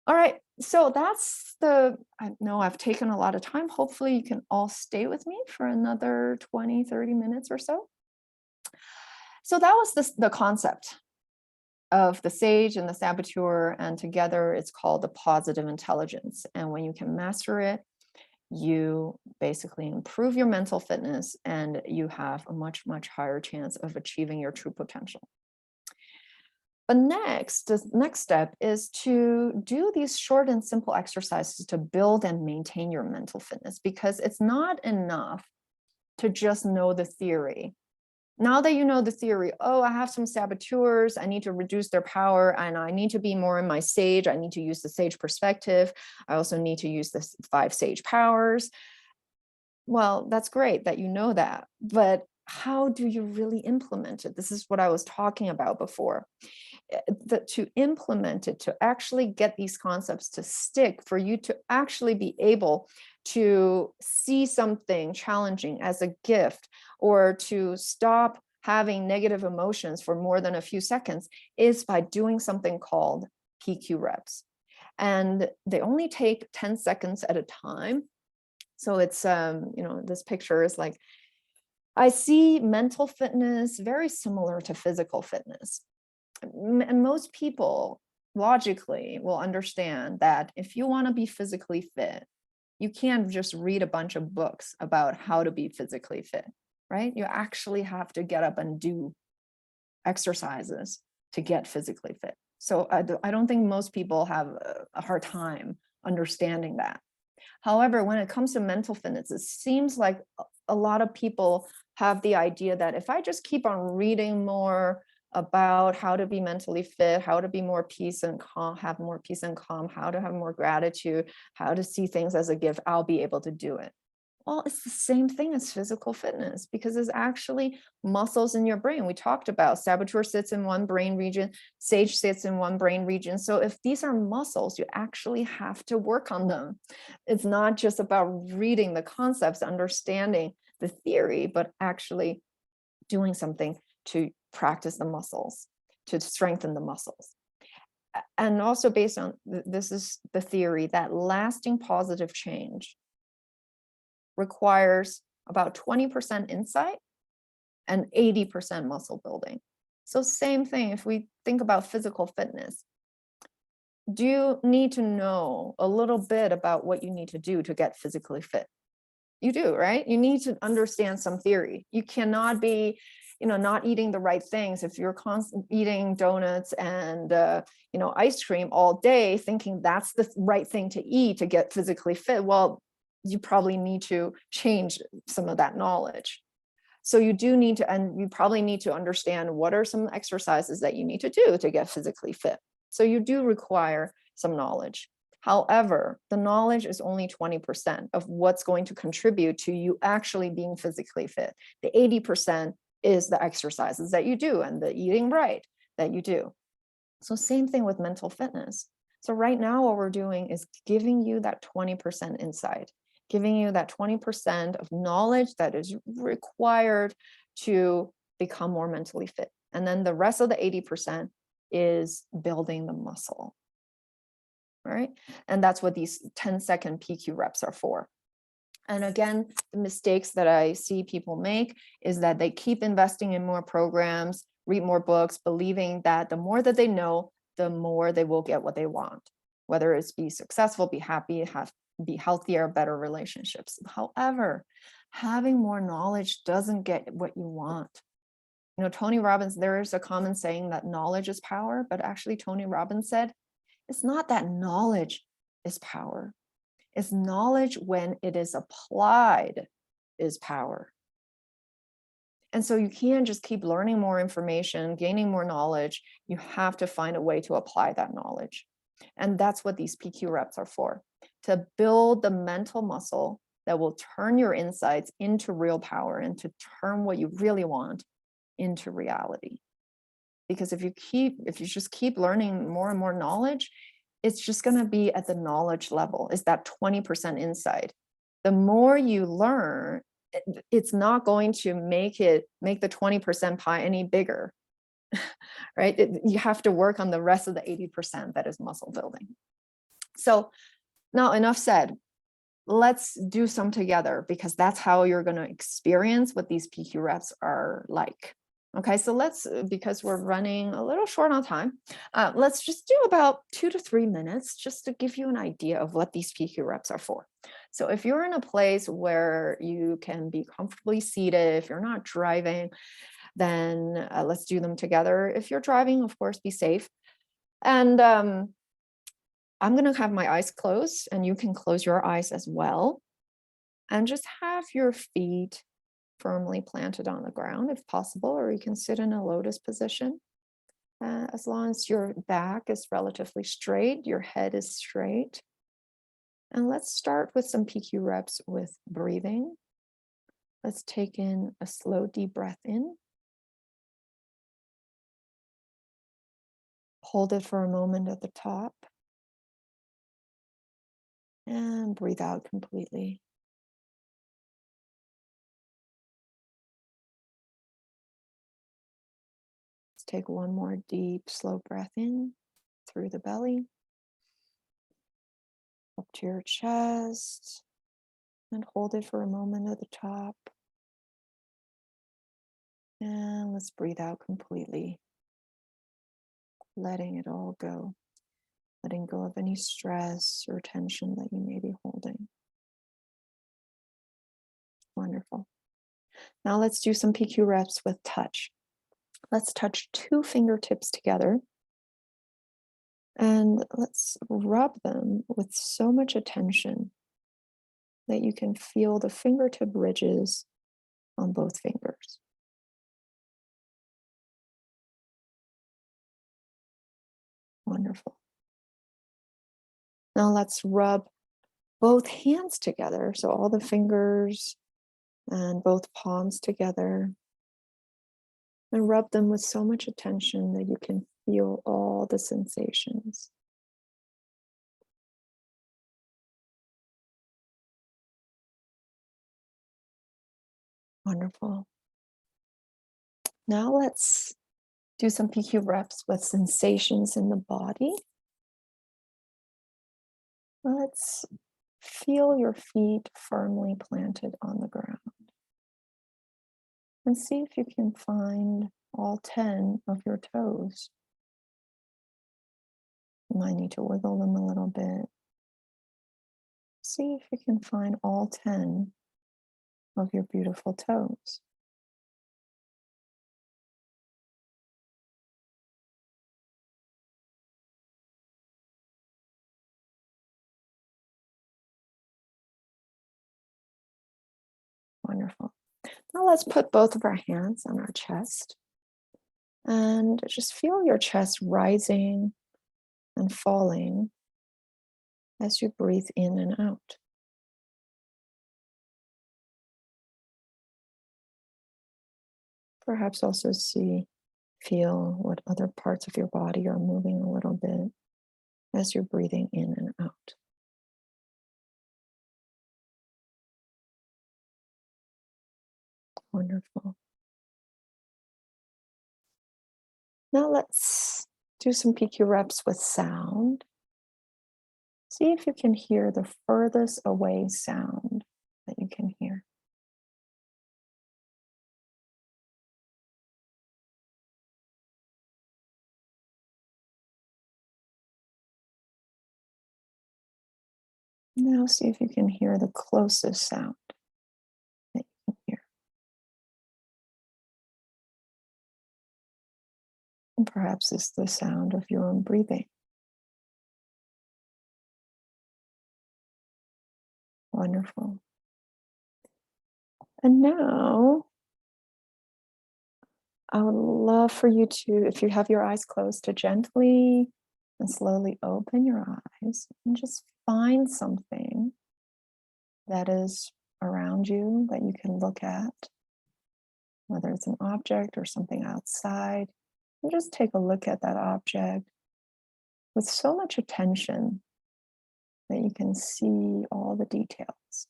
All right, so that's I know I've taken a lot of time. Hopefully you can all stay with me for another 20, 30 minutes or so. So that was the concept of the sage and the saboteur, and together it's called the positive intelligence. And when you can master it, you basically improve your mental fitness and you have a much, much higher chance of achieving your true potential. But the next step is to do these short and simple exercises to build and maintain your mental fitness, because it's not enough to just know the theory. Now that you know the theory, oh, I have some saboteurs, I need to reduce their power, and I need to be more in my sage. I need to use the sage perspective. I also need to use the 5 sage powers. Well, that's great that you know that, but how do you really implement it? This is what I was talking about before. To implement it, to actually get these concepts to stick, for you to actually be able to see something challenging as a gift, or to stop having negative emotions for more than a few seconds, is by doing something called PQ reps. And they only take 10 seconds at a time. So it's, this picture is like, I see mental fitness very similar to physical fitness. And most people logically will understand that if you want to be physically fit, you can't just read a bunch of books about how to be physically fit, right? You actually have to get up and do exercises to get physically fit. So I don't think most people have a hard time understanding that. However, when it comes to mental fitness, it seems like a lot of people have the idea that if I just keep on reading more about how to be mentally fit, how to be more peace and calm, have more peace and calm, how to have more gratitude, how to see things as a gift, I'll be able to do it. Well, it's the same thing as physical fitness because there's actually muscles in your brain. We talked about saboteur sits in one brain region, sage sits in one brain region. So if these are muscles, you actually have to work on them. It's not just about reading the concepts, understanding the theory, but actually doing something to practice the muscles, to strengthen the muscles. And also based on this is the theory that lasting positive change requires about 20% insight and 80% muscle building. So same thing, if we think about physical fitness, do you need to know a little bit about what you need to do to get physically fit? You do, right? You need to understand some theory. You cannot be, not eating the right things if you're constantly eating donuts and ice cream all day, thinking that's the right thing to eat to get physically fit. Well, you probably need to change some of that knowledge. So you do need to, and you probably need to understand what are some exercises that you need to do to get physically fit. So you do require some knowledge. However, the knowledge is only 20% of what's going to contribute to you actually being physically fit. The 80% is the exercises that you do and the eating right that you do. So same thing with mental fitness. So right now what we're doing is giving you that 20% insight, giving you that 20% of knowledge that is required to become more mentally fit. And then the rest of the 80% is building the muscle. Right? And that's what these 10-second PQ reps are for. And again, the mistakes that I see people make is that they keep investing in more programs, read more books, believing that the more that they know, the more they will get what they want, whether it's be successful, be happy, be healthier, better relationships. However, having more knowledge doesn't get what you want. Tony Robbins, there is a common saying that knowledge is power, but actually Tony Robbins said, it's not that knowledge is power. It's knowledge when it is applied is power. And so you can't just keep learning more information, gaining more knowledge. You have to find a way to apply that knowledge. And that's what these PQ reps are for, to build the mental muscle that will turn your insights into real power and to turn what you really want into reality. Because if you just keep learning more and more knowledge, it's just going to be at the knowledge level. Is that 20% insight? The more you learn, it's not going to make the 20% pie any bigger, right? You have to work on the rest of the 80% that is muscle building. So now enough said. Let's do some together because that's how you're going to experience what these PQ reps are like. Okay, so because we're running a little short on time, let's just do about 2 to 3 minutes just to give you an idea of what these PQ reps are for. So if you're in a place where you can be comfortably seated, if you're not driving, then let's do them together. If you're driving, of course, be safe. And I'm going to have my eyes closed and you can close your eyes as well. And just have your feet firmly planted on the ground if possible, or you can sit in a lotus position. As long as your back is relatively straight, your head is straight. And let's start with some PQ reps with breathing. Let's take in a slow, deep breath in. Hold it for a moment at the top. And breathe out completely. Let's take one more deep, slow breath in through the belly, up to your chest, and hold it for a moment at the top. And let's breathe out completely, letting it all go, letting go of any stress or tension that you may be holding. Wonderful. Now let's do some PQ reps with touch. Let's touch 2 fingertips together and let's rub them with so much attention that you can feel the fingertip ridges on both fingers. Wonderful. Now let's rub both hands together, so all the fingers and both palms together, and rub them with so much attention that you can feel all the sensations. Wonderful. Now let's do some PQ reps with sensations in the body. Let's feel your feet firmly planted on the ground. And see if you can find all 10 of your toes. You might need to wiggle them a little bit. See if you can find all 10 of your beautiful toes. Wonderful. Now let's put both of our hands on our chest and just feel your chest rising and falling as you breathe in and out. Perhaps also feel what other parts of your body are moving a little bit as you're breathing in and out. Wonderful. Now let's do some PQ reps with sound. See if you can hear the furthest away sound that you can hear. Now see if you can hear the closest sound that you can hear. And perhaps it's the sound of your own breathing. Wonderful. And now I would love for you to, if you have your eyes closed, to gently and slowly open your eyes and just find something that is around you that you can look at, whether it's an object or something outside. And just take a look at that object with so much attention that you can see all the details,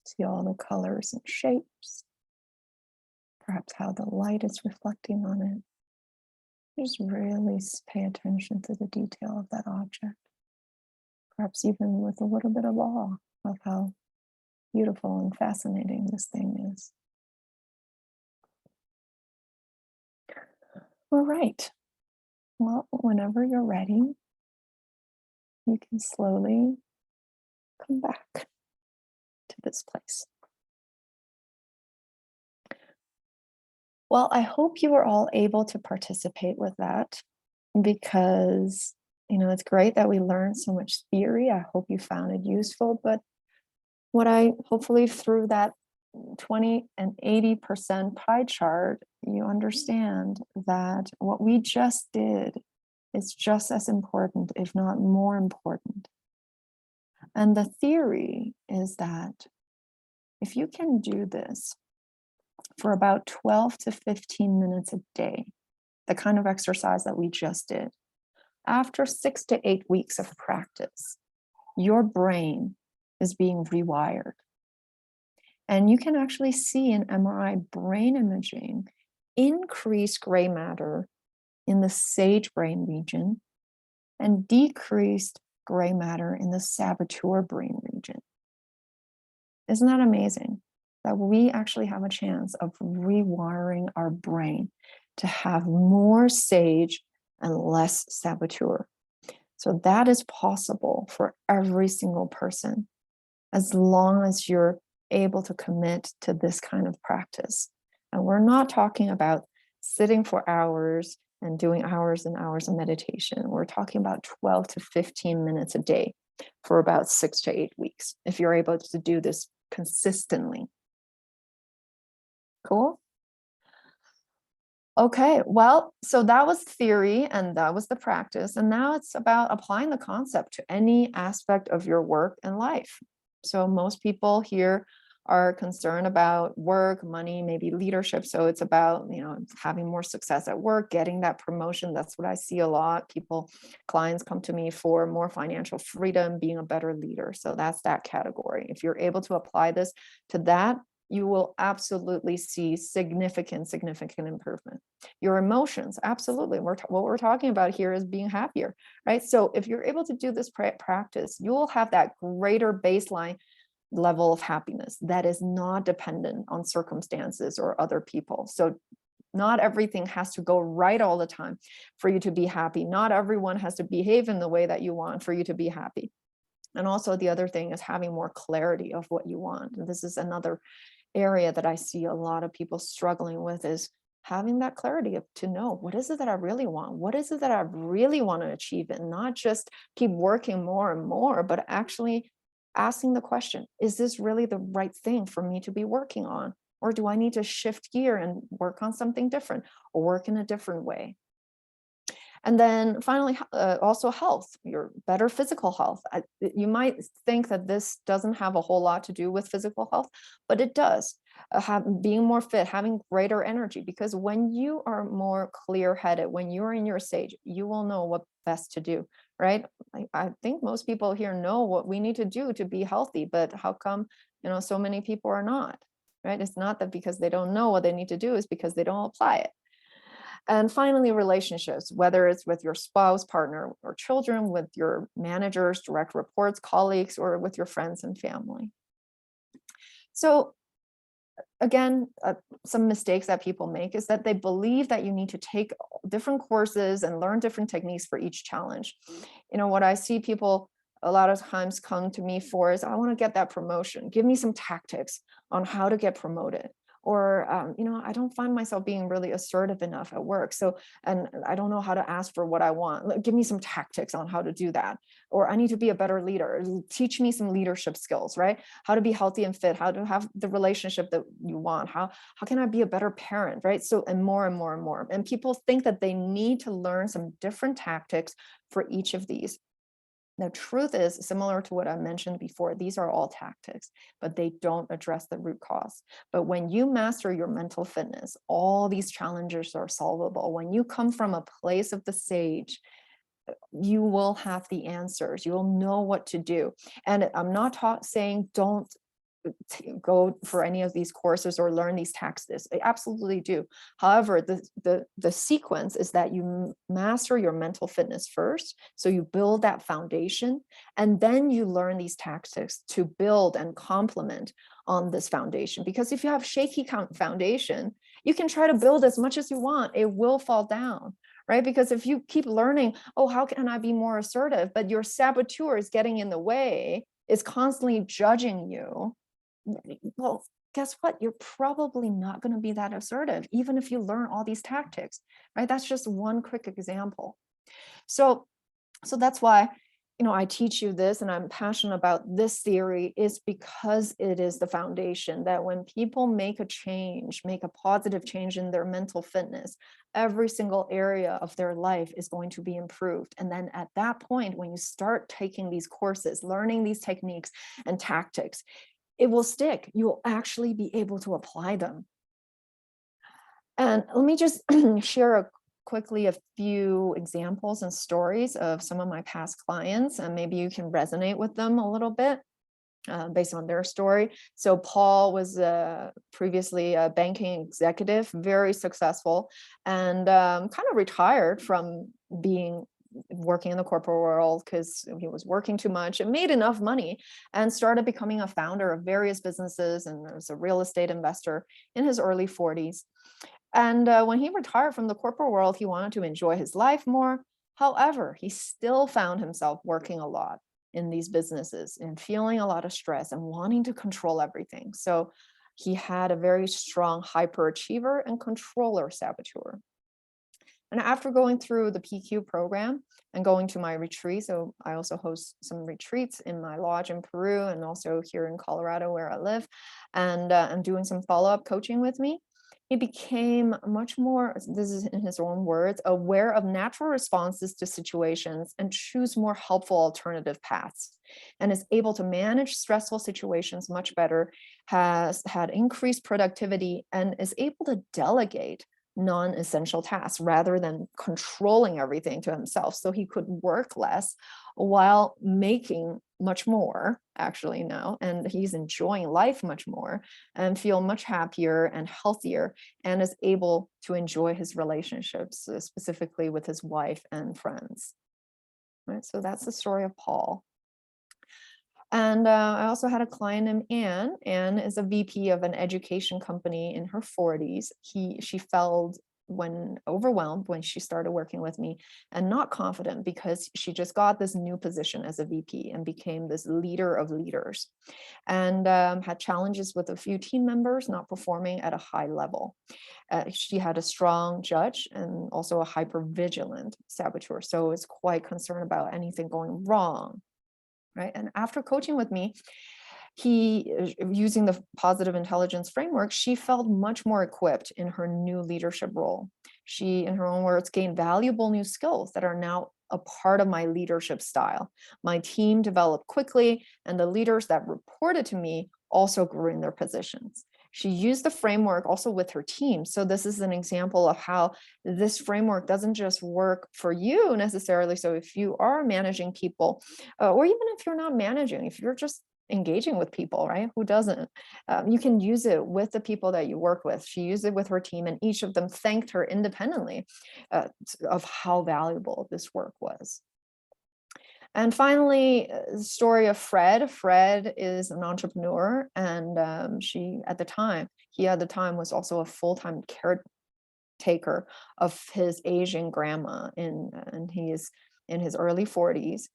see all the colors and shapes, perhaps how the light is reflecting on it. Just really pay attention to the detail of that object, perhaps even with a little bit of awe of how beautiful and fascinating this thing is. All right. Well, whenever you're ready, you can slowly come back to this place. Well, I hope you were all able to participate with that because, it's great that we learned so much theory. I hope you found it useful, but what I hopefully through that 20 and 80% pie chart, you understand that what we just did is just as important, if not more important. And the theory is that if you can do this for about 12 to 15 minutes a day, the kind of exercise that we just did, after 6 to 8 weeks of practice, your brain is being rewired. And you can actually see in MRI brain imaging increased gray matter in the sage brain region and decreased gray matter in the saboteur brain region. Isn't that amazing? That we actually have a chance of rewiring our brain to have more sage and less saboteur. So that is possible for every single person, as long as you're able to commit to this kind of practice. And we're not talking about sitting for hours and doing hours and hours of meditation. We're talking about 12 to 15 minutes a day for about 6 to 8 weeks, if you're able to do this consistently. Cool? Okay, well, so that was theory and that was the practice. And now it's about applying the concept to any aspect of your work and life. So most people here are concerned about work, money, maybe leadership. So it's about, having more success at work, getting that promotion. That's what I see a lot. Clients come to me for more financial freedom, being a better leader. So that's that category. If you're able to apply this to that, you will absolutely see significant improvement. Your emotions, absolutely. What we're talking about here is being happier, right? So if you're able to do this practice, you will have that greater baseline level of happiness that is not dependent on circumstances or other people. So not everything has to go right all the time for you to be happy. Not everyone has to behave in the way that you want for you to be happy. And also the other thing is having more clarity of what you want. And this is another area that I see a lot of people struggling with, is having that clarity to know, what is it that I really want? What is it that I really want to achieve? And not just keep working more and more, but actually asking the question, is this really the right thing for me to be working on? Or do I need to shift gear and work on something different or work in a different way? And then finally, also health, your better physical health. You might think that this doesn't have a whole lot to do with physical health, but it does. Being more fit, having greater energy, because when you are more clear-headed, when you're in your stage, you will know what best to do, right? I think most people here know what we need to do to be healthy, but how come, so many people are not, right? It's not that because they don't know what they need to do, it's because they don't apply it. And finally, relationships, whether it's with your spouse, partner, or children, with your managers, direct reports, colleagues, or with your friends and family. So again, some mistakes that people make is that they believe that you need to take different courses and learn different techniques for each challenge. What I see people a lot of times come to me for is, I want to get that promotion. Give me some tactics on how to get promoted. Or, I don't find myself being really assertive enough at work. So, and I don't know how to ask for what I want. Give me some tactics on how to do that. Or I need to be a better leader. Teach me some leadership skills, right? How to be healthy and fit, how to have the relationship that you want. How can I be a better parent, right? So, and more and more and more. And people think that they need to learn some different tactics for each of these. The truth is, similar to what I mentioned before, these are all tactics, but they don't address the root cause. But when you master your mental fitness, all these challenges are solvable. When you come from a place of the sage, you will have the answers. You will know what to do. And I'm not saying don't go for any of these courses or learn these tactics. I absolutely do. However, the sequence is that you master your mental fitness first. So you build that foundation, and then you learn these tactics to build and complement on this foundation. Because if you have shaky foundation, you can try to build as much as you want. It will fall down. Right? Because if you keep learning, oh, how can I be more assertive? But your saboteur is getting in the way, is constantly judging you. Well, guess what? You're probably not going to be that assertive, even if you learn all these tactics, right? That's just one quick example. So that's why, I teach you this, and I'm passionate about this theory, is because it is the foundation that when people make a change, make a positive change in their mental fitness, every single area of their life is going to be improved. And then at that point, when you start taking these courses, learning these techniques and tactics, it will stick. You will actually be able to apply them. And let me just share quickly a few examples and stories of some of my past clients, and maybe you can resonate with them a little bit based on their story. So Paul was previously a banking executive, very successful, and kind of retired from working in the corporate world because he was working too much and made enough money, and started becoming a founder of various businesses, and was a real estate investor in his early 40s. And when he retired from the corporate world, he wanted to enjoy his life more. However, he still found himself working a lot in these businesses and feeling a lot of stress and wanting to control everything. So he had a very strong hyperachiever and controller saboteur. And after going through the PQ program and going to my retreat, so I also host some retreats in my lodge in Peru and also here in Colorado where I live, and I'm doing some follow-up coaching with me. He became much more, this is in his own words, aware of natural responses to situations and choose more helpful alternative paths, and is able to manage stressful situations much better, has had increased productivity, and is able to delegate non-essential tasks rather than controlling everything to himself. So he could work less while making much more actually now, and he's enjoying life much more and feel much happier and healthier, and is able to enjoy his relationships, specifically with his wife and friends. Right, so that's the story of Paul. And I also had a client named Anne. Anne is a VP of an education company in her 40s. She felt when overwhelmed when she started working with me and not confident because she just got this new position as a VP and became this leader of leaders, and had challenges with a few team members not performing at a high level. She had a strong judge and also a hyper vigilant saboteur, so is quite concerned about anything going wrong. Right. And after coaching with me, using the positive intelligence framework, she felt much more equipped in her new leadership role. She, in her own words, gained valuable new skills that are now a part of my leadership style. My team developed quickly, and the leaders that reported to me also grew in their positions. She used the framework also with her team. So this is an example of how this framework doesn't just work for you necessarily. So if you are managing people, or even if you're not managing, if you're just engaging with people, right? Who doesn't? You can use it with the people that you work with. She used it with her team, and each of them thanked her independently of how valuable this work was. And finally, the story of Fred. Fred is an entrepreneur, and he at the time was also a full-time caretaker of his Asian grandma, and he is in his early 40s.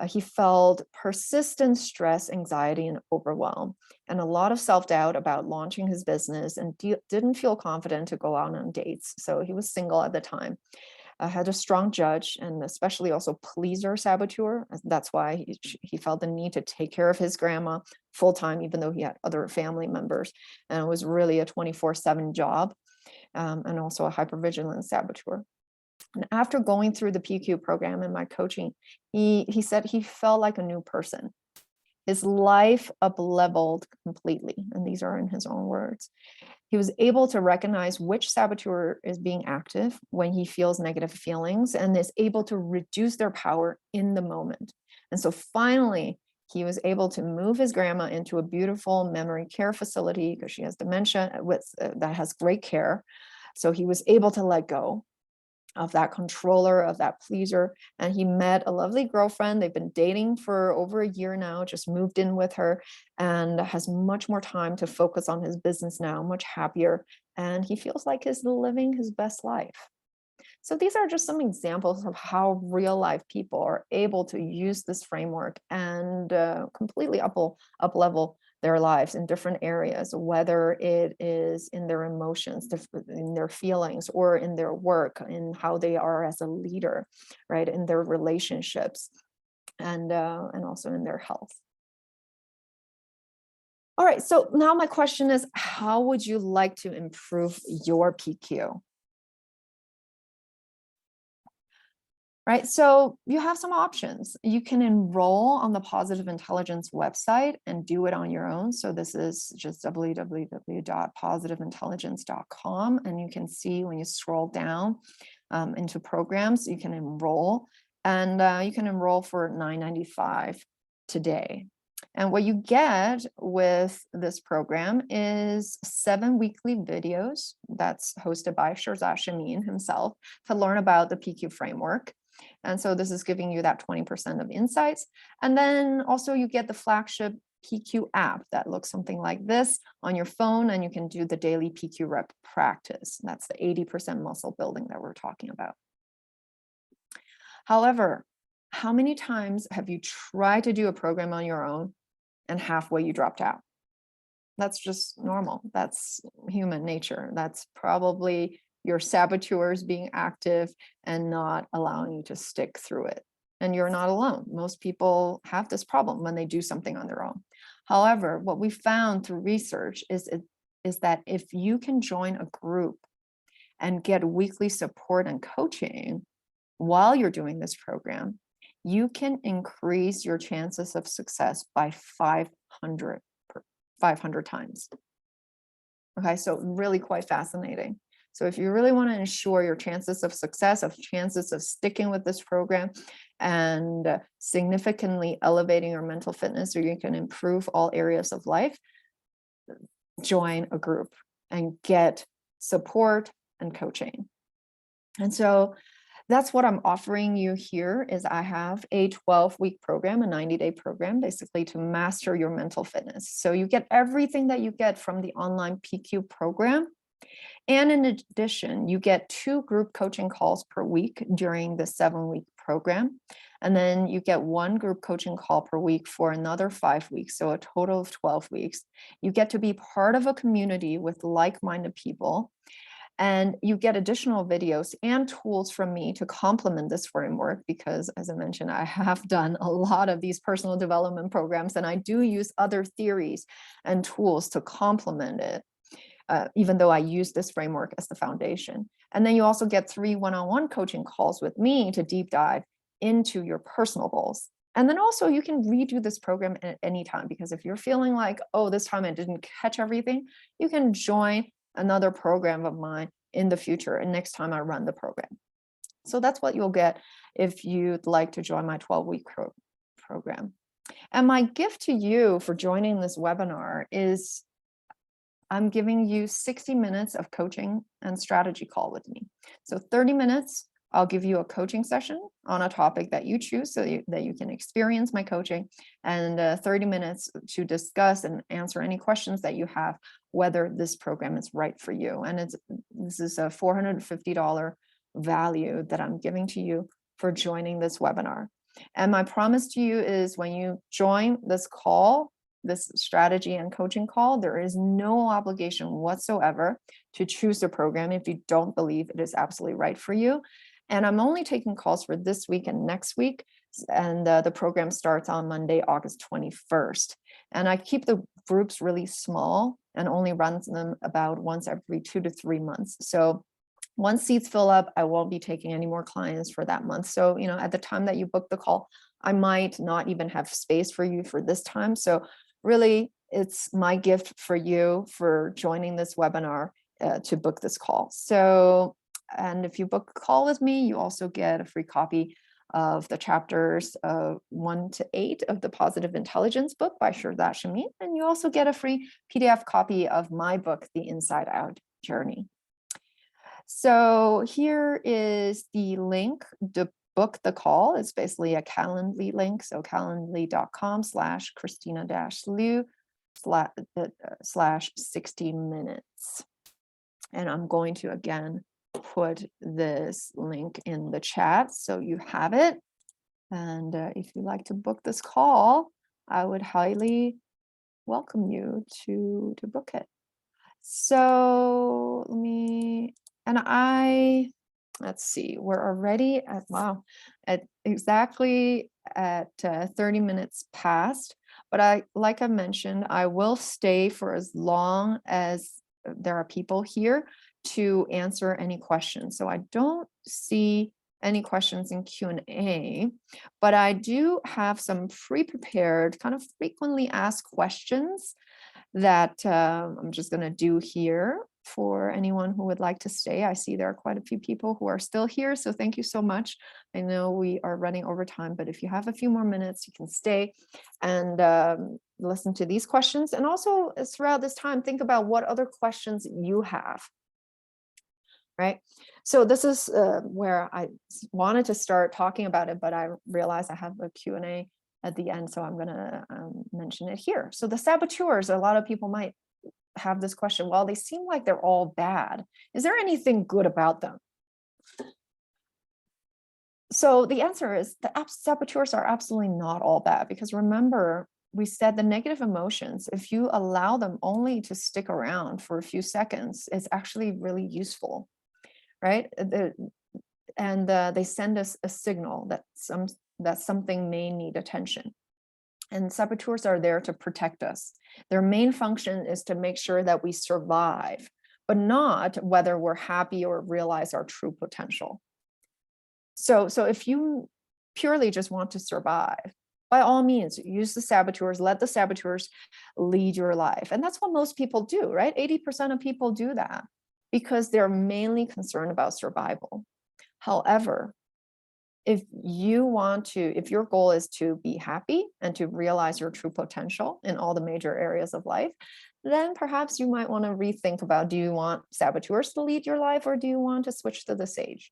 He felt persistent stress, anxiety, and overwhelm, and a lot of self-doubt about launching his business, and didn't feel confident to go out on dates. So he was single at the time. Had a strong judge, and especially also pleaser saboteur. That's why he felt the need to take care of his grandma full time, even though he had other family members. And it was really a 24/7 job, and also a hypervigilant saboteur. And after going through the PQ program and my coaching, he said he felt like a new person. His life up-leveled completely, and these are in his own words. He was able to recognize which saboteur is being active when he feels negative feelings, and is able to reduce their power in the moment. And so finally, he was able to move his grandma into a beautiful memory care facility because she has dementia that has great care. So he was able to let go of that controller, of that pleaser. And he met a lovely girlfriend. They've been dating for over a year now, just moved in with her, and has much more time to focus on his business now, much happier. And he feels like he's living his best life. So these are just some examples of how real life people are able to use this framework and completely up level their lives in different areas, whether it is in their emotions, in their feelings, or in their work, in how they are as a leader, right, in their relationships, and also in their health. All right, so now my question is, how would you like to improve your PQ? Right, so you have some options. You can enroll on the Positive Intelligence website and do it on your own. So this is just www.positiveintelligence.com, and you can see when you scroll down into programs, you can enroll, and you can enroll for $9.95 today. And what you get with this program is 7 weekly videos that's hosted by Shirzad Chamine himself to learn about the PQ framework. And so this is giving you that 20% of insights. And then also you get the flagship PQ app that looks something like this on your phone, and you can do the daily PQ rep practice. That's the 80% muscle building that we're talking about. However, how many times have you tried to do a program on your own and halfway you dropped out? That's just normal. That's human nature. That's probably your saboteurs being active and not allowing you to stick through it. And you're not alone. Most people have this problem when they do something on their own. However, what we found through research is is that if you can join a group and get weekly support and coaching while you're doing this program, you can increase your chances of success by 500 times. Okay, so really quite fascinating. So if you really want to ensure your chances of success, of chances of sticking with this program and significantly elevating your mental fitness, so you can improve all areas of life, join a group and get support and coaching. And so that's what I'm offering you here is I have a 12-week program, a 90-day program, basically to master your mental fitness. So you get everything that you get from the online PQ program. And in addition, you get 2 group coaching calls per week during the 7-week program. And then you get 1 group coaching call per week for another 5 weeks. So a total of 12 weeks. You get to be part of a community with like-minded people. And you get additional videos and tools from me to complement this framework because, as I mentioned, I have done a lot of these personal development programs, and I do use other theories and tools to complement it, even though I use this framework as the foundation. And then you also get 3 one-on-one coaching calls with me to deep dive into your personal goals. And then also you can redo this program at any time, because if you're feeling like, oh, this time I didn't catch everything, you can join another program of mine in the future and next time I run the program. So that's what you'll get if you'd like to join my 12-week program. And my gift to you for joining this webinar is I'm giving you 60 minutes of coaching and strategy call with me. So 30 minutes, I'll give you a coaching session on a topic that you choose so that you can experience my coaching, and 30 minutes to discuss and answer any questions that you have, whether this program is right for you. And this is a $450 value that I'm giving to you for joining this webinar. And my promise to you is when you join this call, this strategy and coaching call, there is no obligation whatsoever to choose the program if you don't believe it is absolutely right for you. And I'm only taking calls for this week and next week. And the program starts on Monday, August 21st. And I keep the groups really small and only run them about once every 2 to 3 months. So once seats fill up, I won't be taking any more clients for that month. So, at the time that you book the call, I might not even have space for you for this time. So really, it's my gift for you for joining this webinar to book this call. So, and if you book a call with me, you also get a free copy of the chapters 1 to 8 of the Positive Intelligence book by Shurdat Shamim. And you also get a free PDF copy of my book, The Inside Out Journey. So here is the link to book the call. It's basically a Calendly link. So calendly.com/Christina-Liu/60 minutes. And I'm going to again put this link in the chat so you have it. And if you'd like to book this call, I would highly welcome you to book it. So let's see, we're already exactly at 30 minutes past, but like I mentioned, I will stay for as long as there are people here to answer any questions. So I don't see any questions in Q&A, but I do have some pre-prepared kind of frequently asked questions that I'm just going to do here for anyone who would like to stay. I see there are quite a few people who are still here, so thank you so much. I know we are running over time, but if you have a few more minutes, you can stay and listen to these questions. And also throughout this time, think about what other questions you have, right? So this is where I wanted to start talking about it, but I realized I have a Q&A at the end, so I'm going to mention it here. So the saboteurs, a lot of people might have this question, well, they seem like they're all bad. Is there anything good about them? So the answer is the saboteurs are absolutely not all bad, because remember, we said the negative emotions, if you allow them only to stick around for a few seconds, it's actually really useful, right? And they send us a signal that something may need attention. And saboteurs are there to protect us. Their main function is to make sure that we survive, but not whether we're happy or realize our true potential. So if you purely just want to survive, by all means, use the saboteurs, let the saboteurs lead your life. And that's what most people do, right? 80% of people do that because they're mainly concerned about survival. However, if your goal is to be happy and to realize your true potential in all the major areas of life, then perhaps you might want to rethink about, do you want saboteurs to lead your life, or do you want to switch to the sage?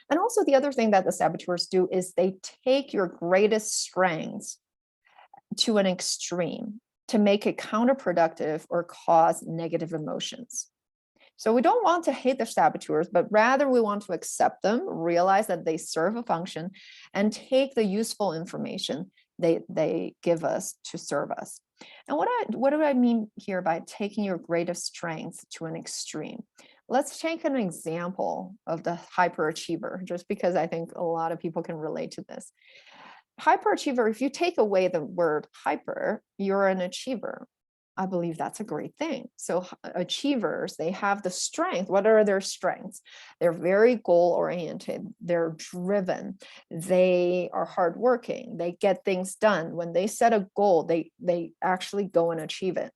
And also, the other thing that the saboteurs do is they take your greatest strengths to an extreme to make it counterproductive or cause negative emotions. So we don't want to hate the saboteurs, but rather we want to accept them, realize that they serve a function, and take the useful information they give us to serve us. And what do I mean here by taking your greatest strengths to an extreme? Let's take an example of the hyperachiever, just because I think a lot of people can relate to this. Hyperachiever, if you take away the word hyper, you're an achiever. I believe that's a great thing. So achievers, they have the strength. What are their strengths? They're very goal oriented. They're driven. They are hardworking. They get things done. When they set a goal, they actually go and achieve it.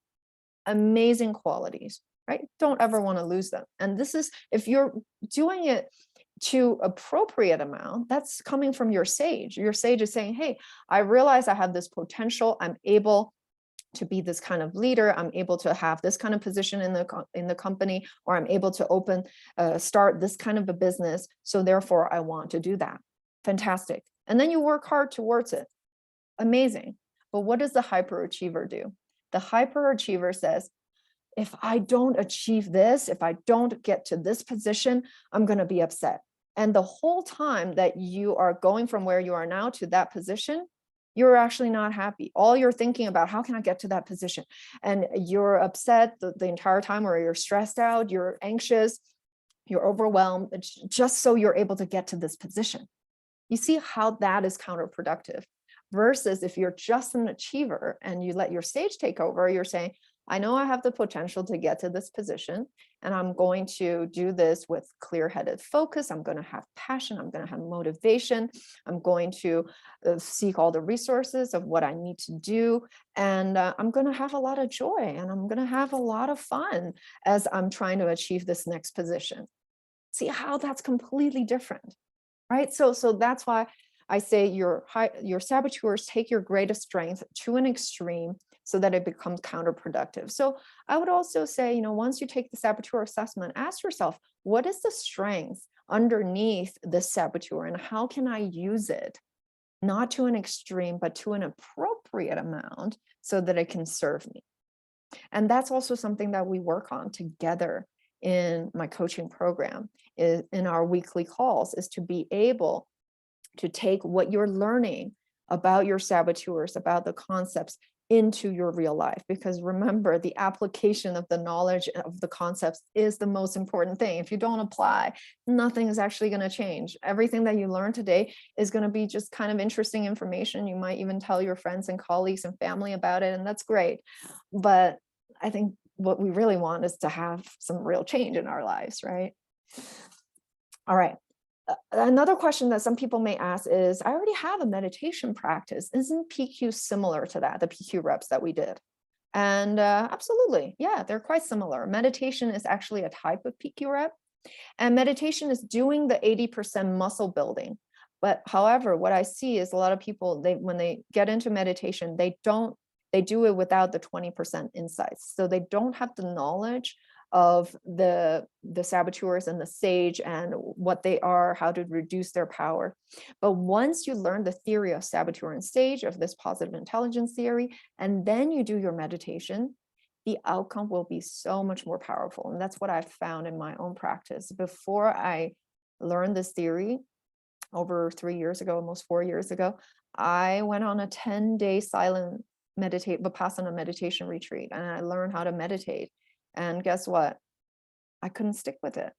Amazing qualities, right? Don't ever want to lose them. And this is, if you're doing it to appropriate amount, that's coming from your sage. Your sage is saying, hey, I realize I have this potential. I'm able to be this kind of leader. I'm able to have this kind of position in the company, or I'm able to start this kind of a business. So therefore, I want to do that. Fantastic. And then you work hard towards it. Amazing. But what does the hyperachiever do? The hyperachiever says, if I don't achieve this, if I don't get to this position, I'm going to be upset. And the whole time that you are going from where you are now to that position, you're actually not happy. All you're thinking about, how can I get to that position? And you're upset the entire time, or you're stressed out, you're anxious, you're overwhelmed, just so you're able to get to this position. You see how that is counterproductive. Versus if you're just an achiever and you let your sage take over, you're saying, I know I have the potential to get to this position, and I'm going to do this with clear-headed focus. I'm going to have passion. I'm going to have motivation. I'm going to seek all the resources of what I need to do. And I'm going to have a lot of joy, and I'm going to have a lot of fun as I'm trying to achieve this next position. See how that's completely different, right? So that's why I say your saboteurs take your greatest strength to an extreme so that it becomes counterproductive. So I would also say, once you take the saboteur assessment, ask yourself, what is the strength underneath this saboteur, and how can I use it? Not to an extreme, but to an appropriate amount so that it can serve me. And that's also something that we work on together in my coaching program, in our weekly calls, is to be able to take what you're learning about your saboteurs, about the concepts, into your real life. Because remember, the application of the knowledge of the concepts is the most important thing. If you don't apply, nothing is actually going to change. Everything that you learn today is going to be just kind of interesting information. You might even tell your friends and colleagues and family about it, and that's great. But I think what we really want is to have some real change in our lives, right? All right. Another question that some people may ask is, I already have a meditation practice. Isn't PQ similar to that, the PQ reps that we did? And absolutely, yeah, they're quite similar. Meditation is actually a type of PQ rep, and meditation is doing the 80% muscle building. But however, what I see is a lot of people, when they get into meditation, they do it without the 20% insights. So they don't have the knowledge of the saboteurs and the sage and what they are, how to reduce their power. But once you learn the theory of saboteur and sage, of this positive intelligence theory, and then you do your meditation, the outcome will be so much more powerful. And that's what I've found in my own practice. Before I learned this theory over 3 years ago, almost 4 years ago, I went on a 10-day silent Vipassana meditation retreat, and I learned how to meditate. And guess what? I couldn't stick with it.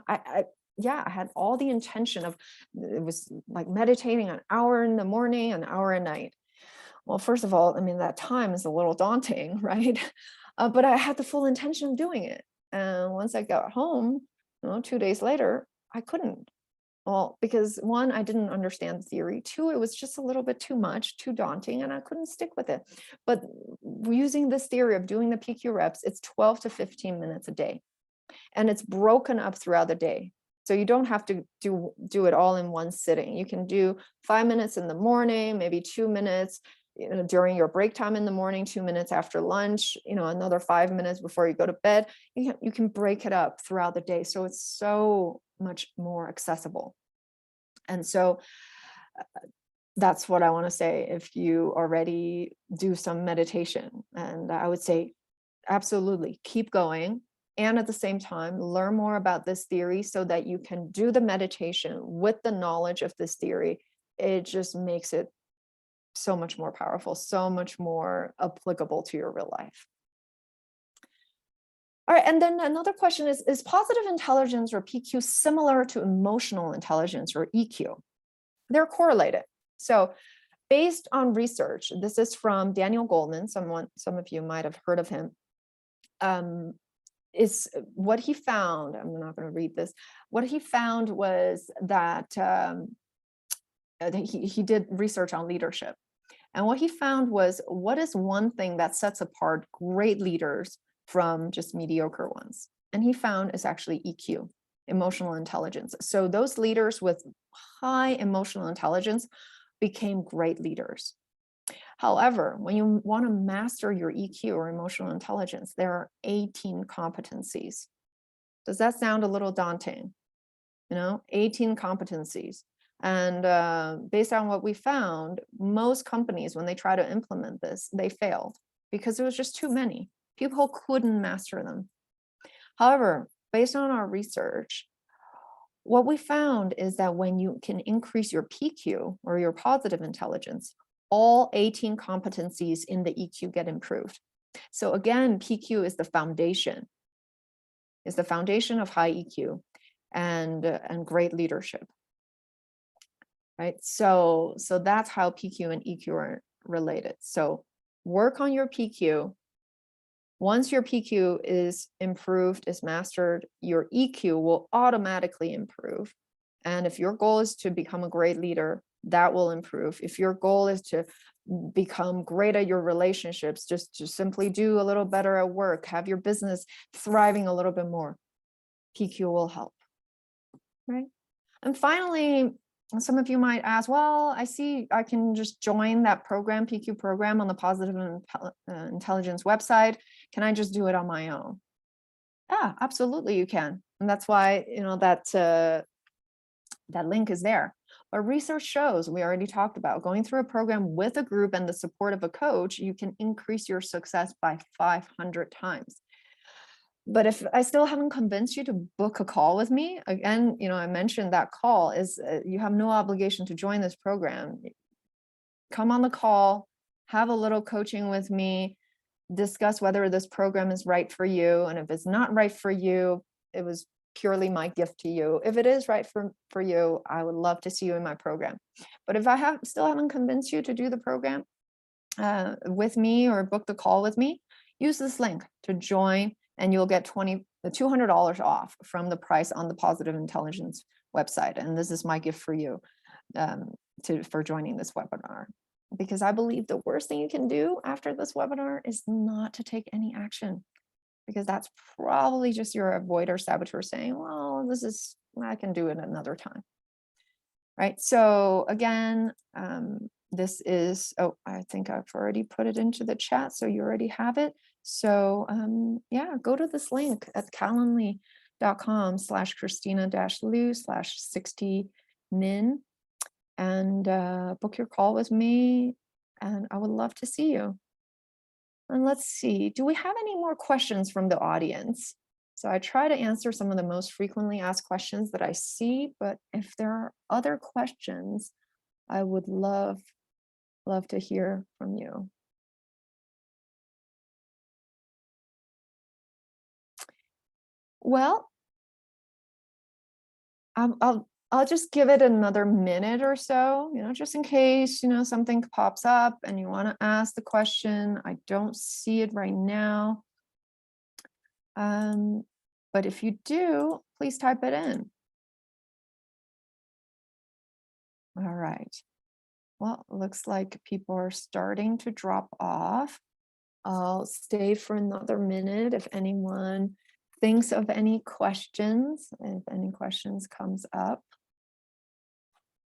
I yeah, I had all the intention of, it was like meditating an hour in the morning, an hour at night. Well, first of all, I mean, that time is a little daunting, right? But I had the full intention of doing it. And once I got home, 2 days later, I couldn't. Well, because one, I didn't understand the theory. Two, it was just a little bit too much, too daunting, and I couldn't stick with it. But using this theory of doing the PQ reps, it's 12 to 15 minutes a day, and it's broken up throughout the day. So you don't have to do it all in one sitting. You can do 5 minutes in the morning, maybe 2 minutes, during your break time in the morning, 2 minutes after lunch, another 5 minutes before you go to bed. You can break it up throughout the day. So it's so much more accessible. And so that's what I want to say. If you already do some meditation, and I would say absolutely keep going. And at the same time, learn more about this theory so that you can do the meditation with the knowledge of this theory. It just makes it so much more powerful, so much more applicable to your real life. All right, and then another question is positive intelligence or PQ similar to emotional intelligence or EQ? They're correlated. So based on research, this is from Daniel Goleman, some of you might have heard of him, is what he found, I'm not going to read this, what he found was that he did research on leadership. And what he found was, what is one thing that sets apart great leaders from just mediocre ones? And he found is actually EQ, emotional intelligence. So those leaders with high emotional intelligence became great leaders. However, when you want to master your EQ or emotional intelligence, there are 18 competencies. Does that sound a little daunting? 18 competencies. And based on what we found, most companies, when they try to implement this, they failed because there was just too many. People couldn't master them. However, based on our research, what we found is that when you can increase your PQ or your positive intelligence, all 18 competencies in the EQ get improved. So again, PQ is the foundation. Is the foundation of high EQ and great leadership. Right? So that's how PQ and EQ are related. So work on your PQ. Once your PQ is improved, is mastered, your EQ will automatically improve. And if your goal is to become a great leader, that will improve. If your goal is to become great at your relationships, just to simply do a little better at work, have your business thriving a little bit more, PQ will help, right? And finally, some of you might ask, well, I see I can just join that program, PQ program, on the Positive Intelligence website. Can I just do it on my own? Yeah, absolutely you can. And that's why, that link is there. But research shows, we already talked about, going through a program with a group and the support of a coach, you can increase your success by 500 times. But if I still haven't convinced you to book a call with me, again, I mentioned that call is, you have no obligation to join this program. Come on the call, have a little coaching with me, discuss whether this program is right for you. And if it's not right for you, it was purely my gift to you. If it is right for you, I would love to see you in my program. But if I still haven't convinced you to do the program with me or book the call with me, use this link to join, and you'll get $200 off from the price on the Positive Intelligence website. And this is my gift for you for joining this webinar. Because I believe the worst thing you can do after this webinar is not to take any action. Because that's probably just your avoider saboteur saying, well, I can do it another time. Right? So again, this is, I think I've already put it into the chat, so you already have it. So yeah, go to this link at calendly.com/Christina-Liu/60min and book your call with me, and I would love to see you. And let's see, do we have any more questions from the audience? So I try to answer some of the most frequently asked questions that I see, but if there are other questions, I would love to hear from you. Well, I'll just give it another minute or so, just in case, something pops up and you want to ask the question. I don't see it right now. But if you do, please type it in. All right. Well, it looks like people are starting to drop off. I'll stay for another minute if anyone thinks of any questions, if any questions comes up.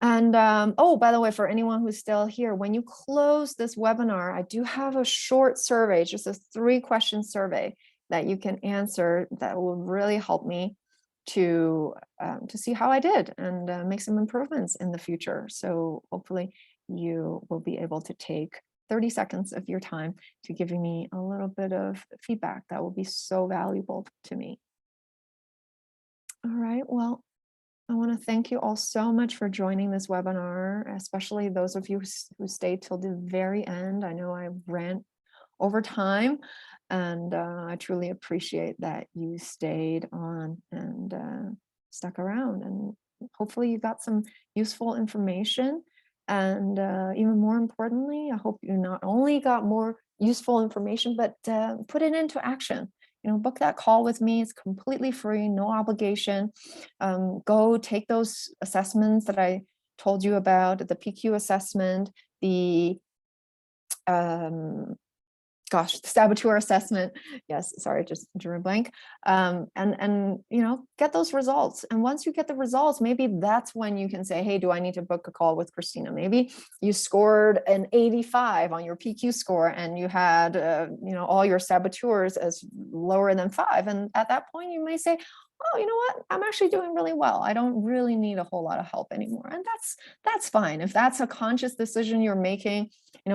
And oh, by the way, for anyone who's still here, when you close this webinar, I do have a short survey, just a 3-question survey that you can answer that will really help me to see how I did and make some improvements in the future. So hopefully you will be able to take 30 seconds of your time to giving me a little bit of feedback. That will be so valuable to me. All right, well, I want to thank you all so much for joining this webinar, especially those of you who stayed till the very end. I know I ran over time, and I truly appreciate that you stayed on and stuck around. And hopefully you got some useful information. And even more importantly, I hope you not only got more useful information, but put it into action. Book that call with me. It's completely free, no obligation. Go take those assessments that I told you about, the PQ assessment, the the saboteur assessment. Yes, sorry, just drew a blank. And get those results. And once you get the results, maybe that's when you can say, hey, do I need to book a call with Christina? Maybe you scored an 85 on your PQ score and you had, all your saboteurs as lower than 5. And at that point, you may say, oh, you know what? I'm actually doing really well. I don't really need a whole lot of help anymore. And that's fine. If that's a conscious decision you're making,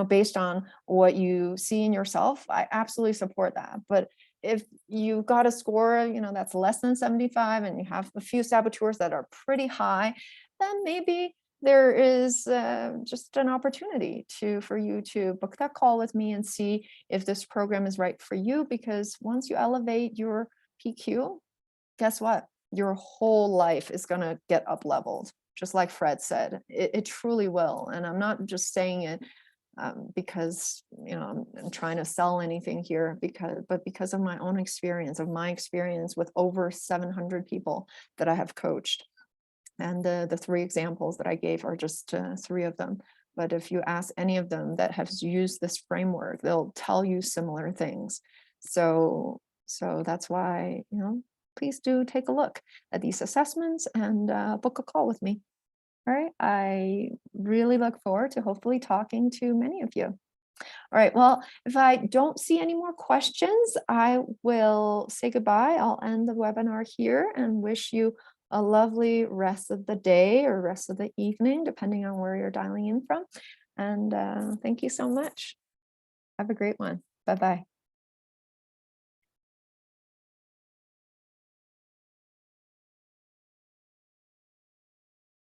based on what you see in yourself, I absolutely support that. But if you got a score, that's less than 75 and you have a few saboteurs that are pretty high, then maybe there is just an opportunity for you to book that call with me and see if this program is right for you. Because once you elevate your PQ, guess what? Your whole life is going to get up leveled, just like Fred said. It truly will. And I'm not just saying it because I'm trying to sell anything here, but because of my own experience, with over 700 people that I have coached. And the 3 examples that I gave are just 3 of them. But if you ask any of them that has used this framework, they'll tell you similar things. So that's why, please do take a look at these assessments and book a call with me. All right, I really look forward to hopefully talking to many of you. All right, well, if I don't see any more questions, I will say goodbye. I'll end the webinar here and wish you a lovely rest of the day or rest of the evening, depending on where you're dialing in from. And thank you so much. Have a great one. Bye-bye.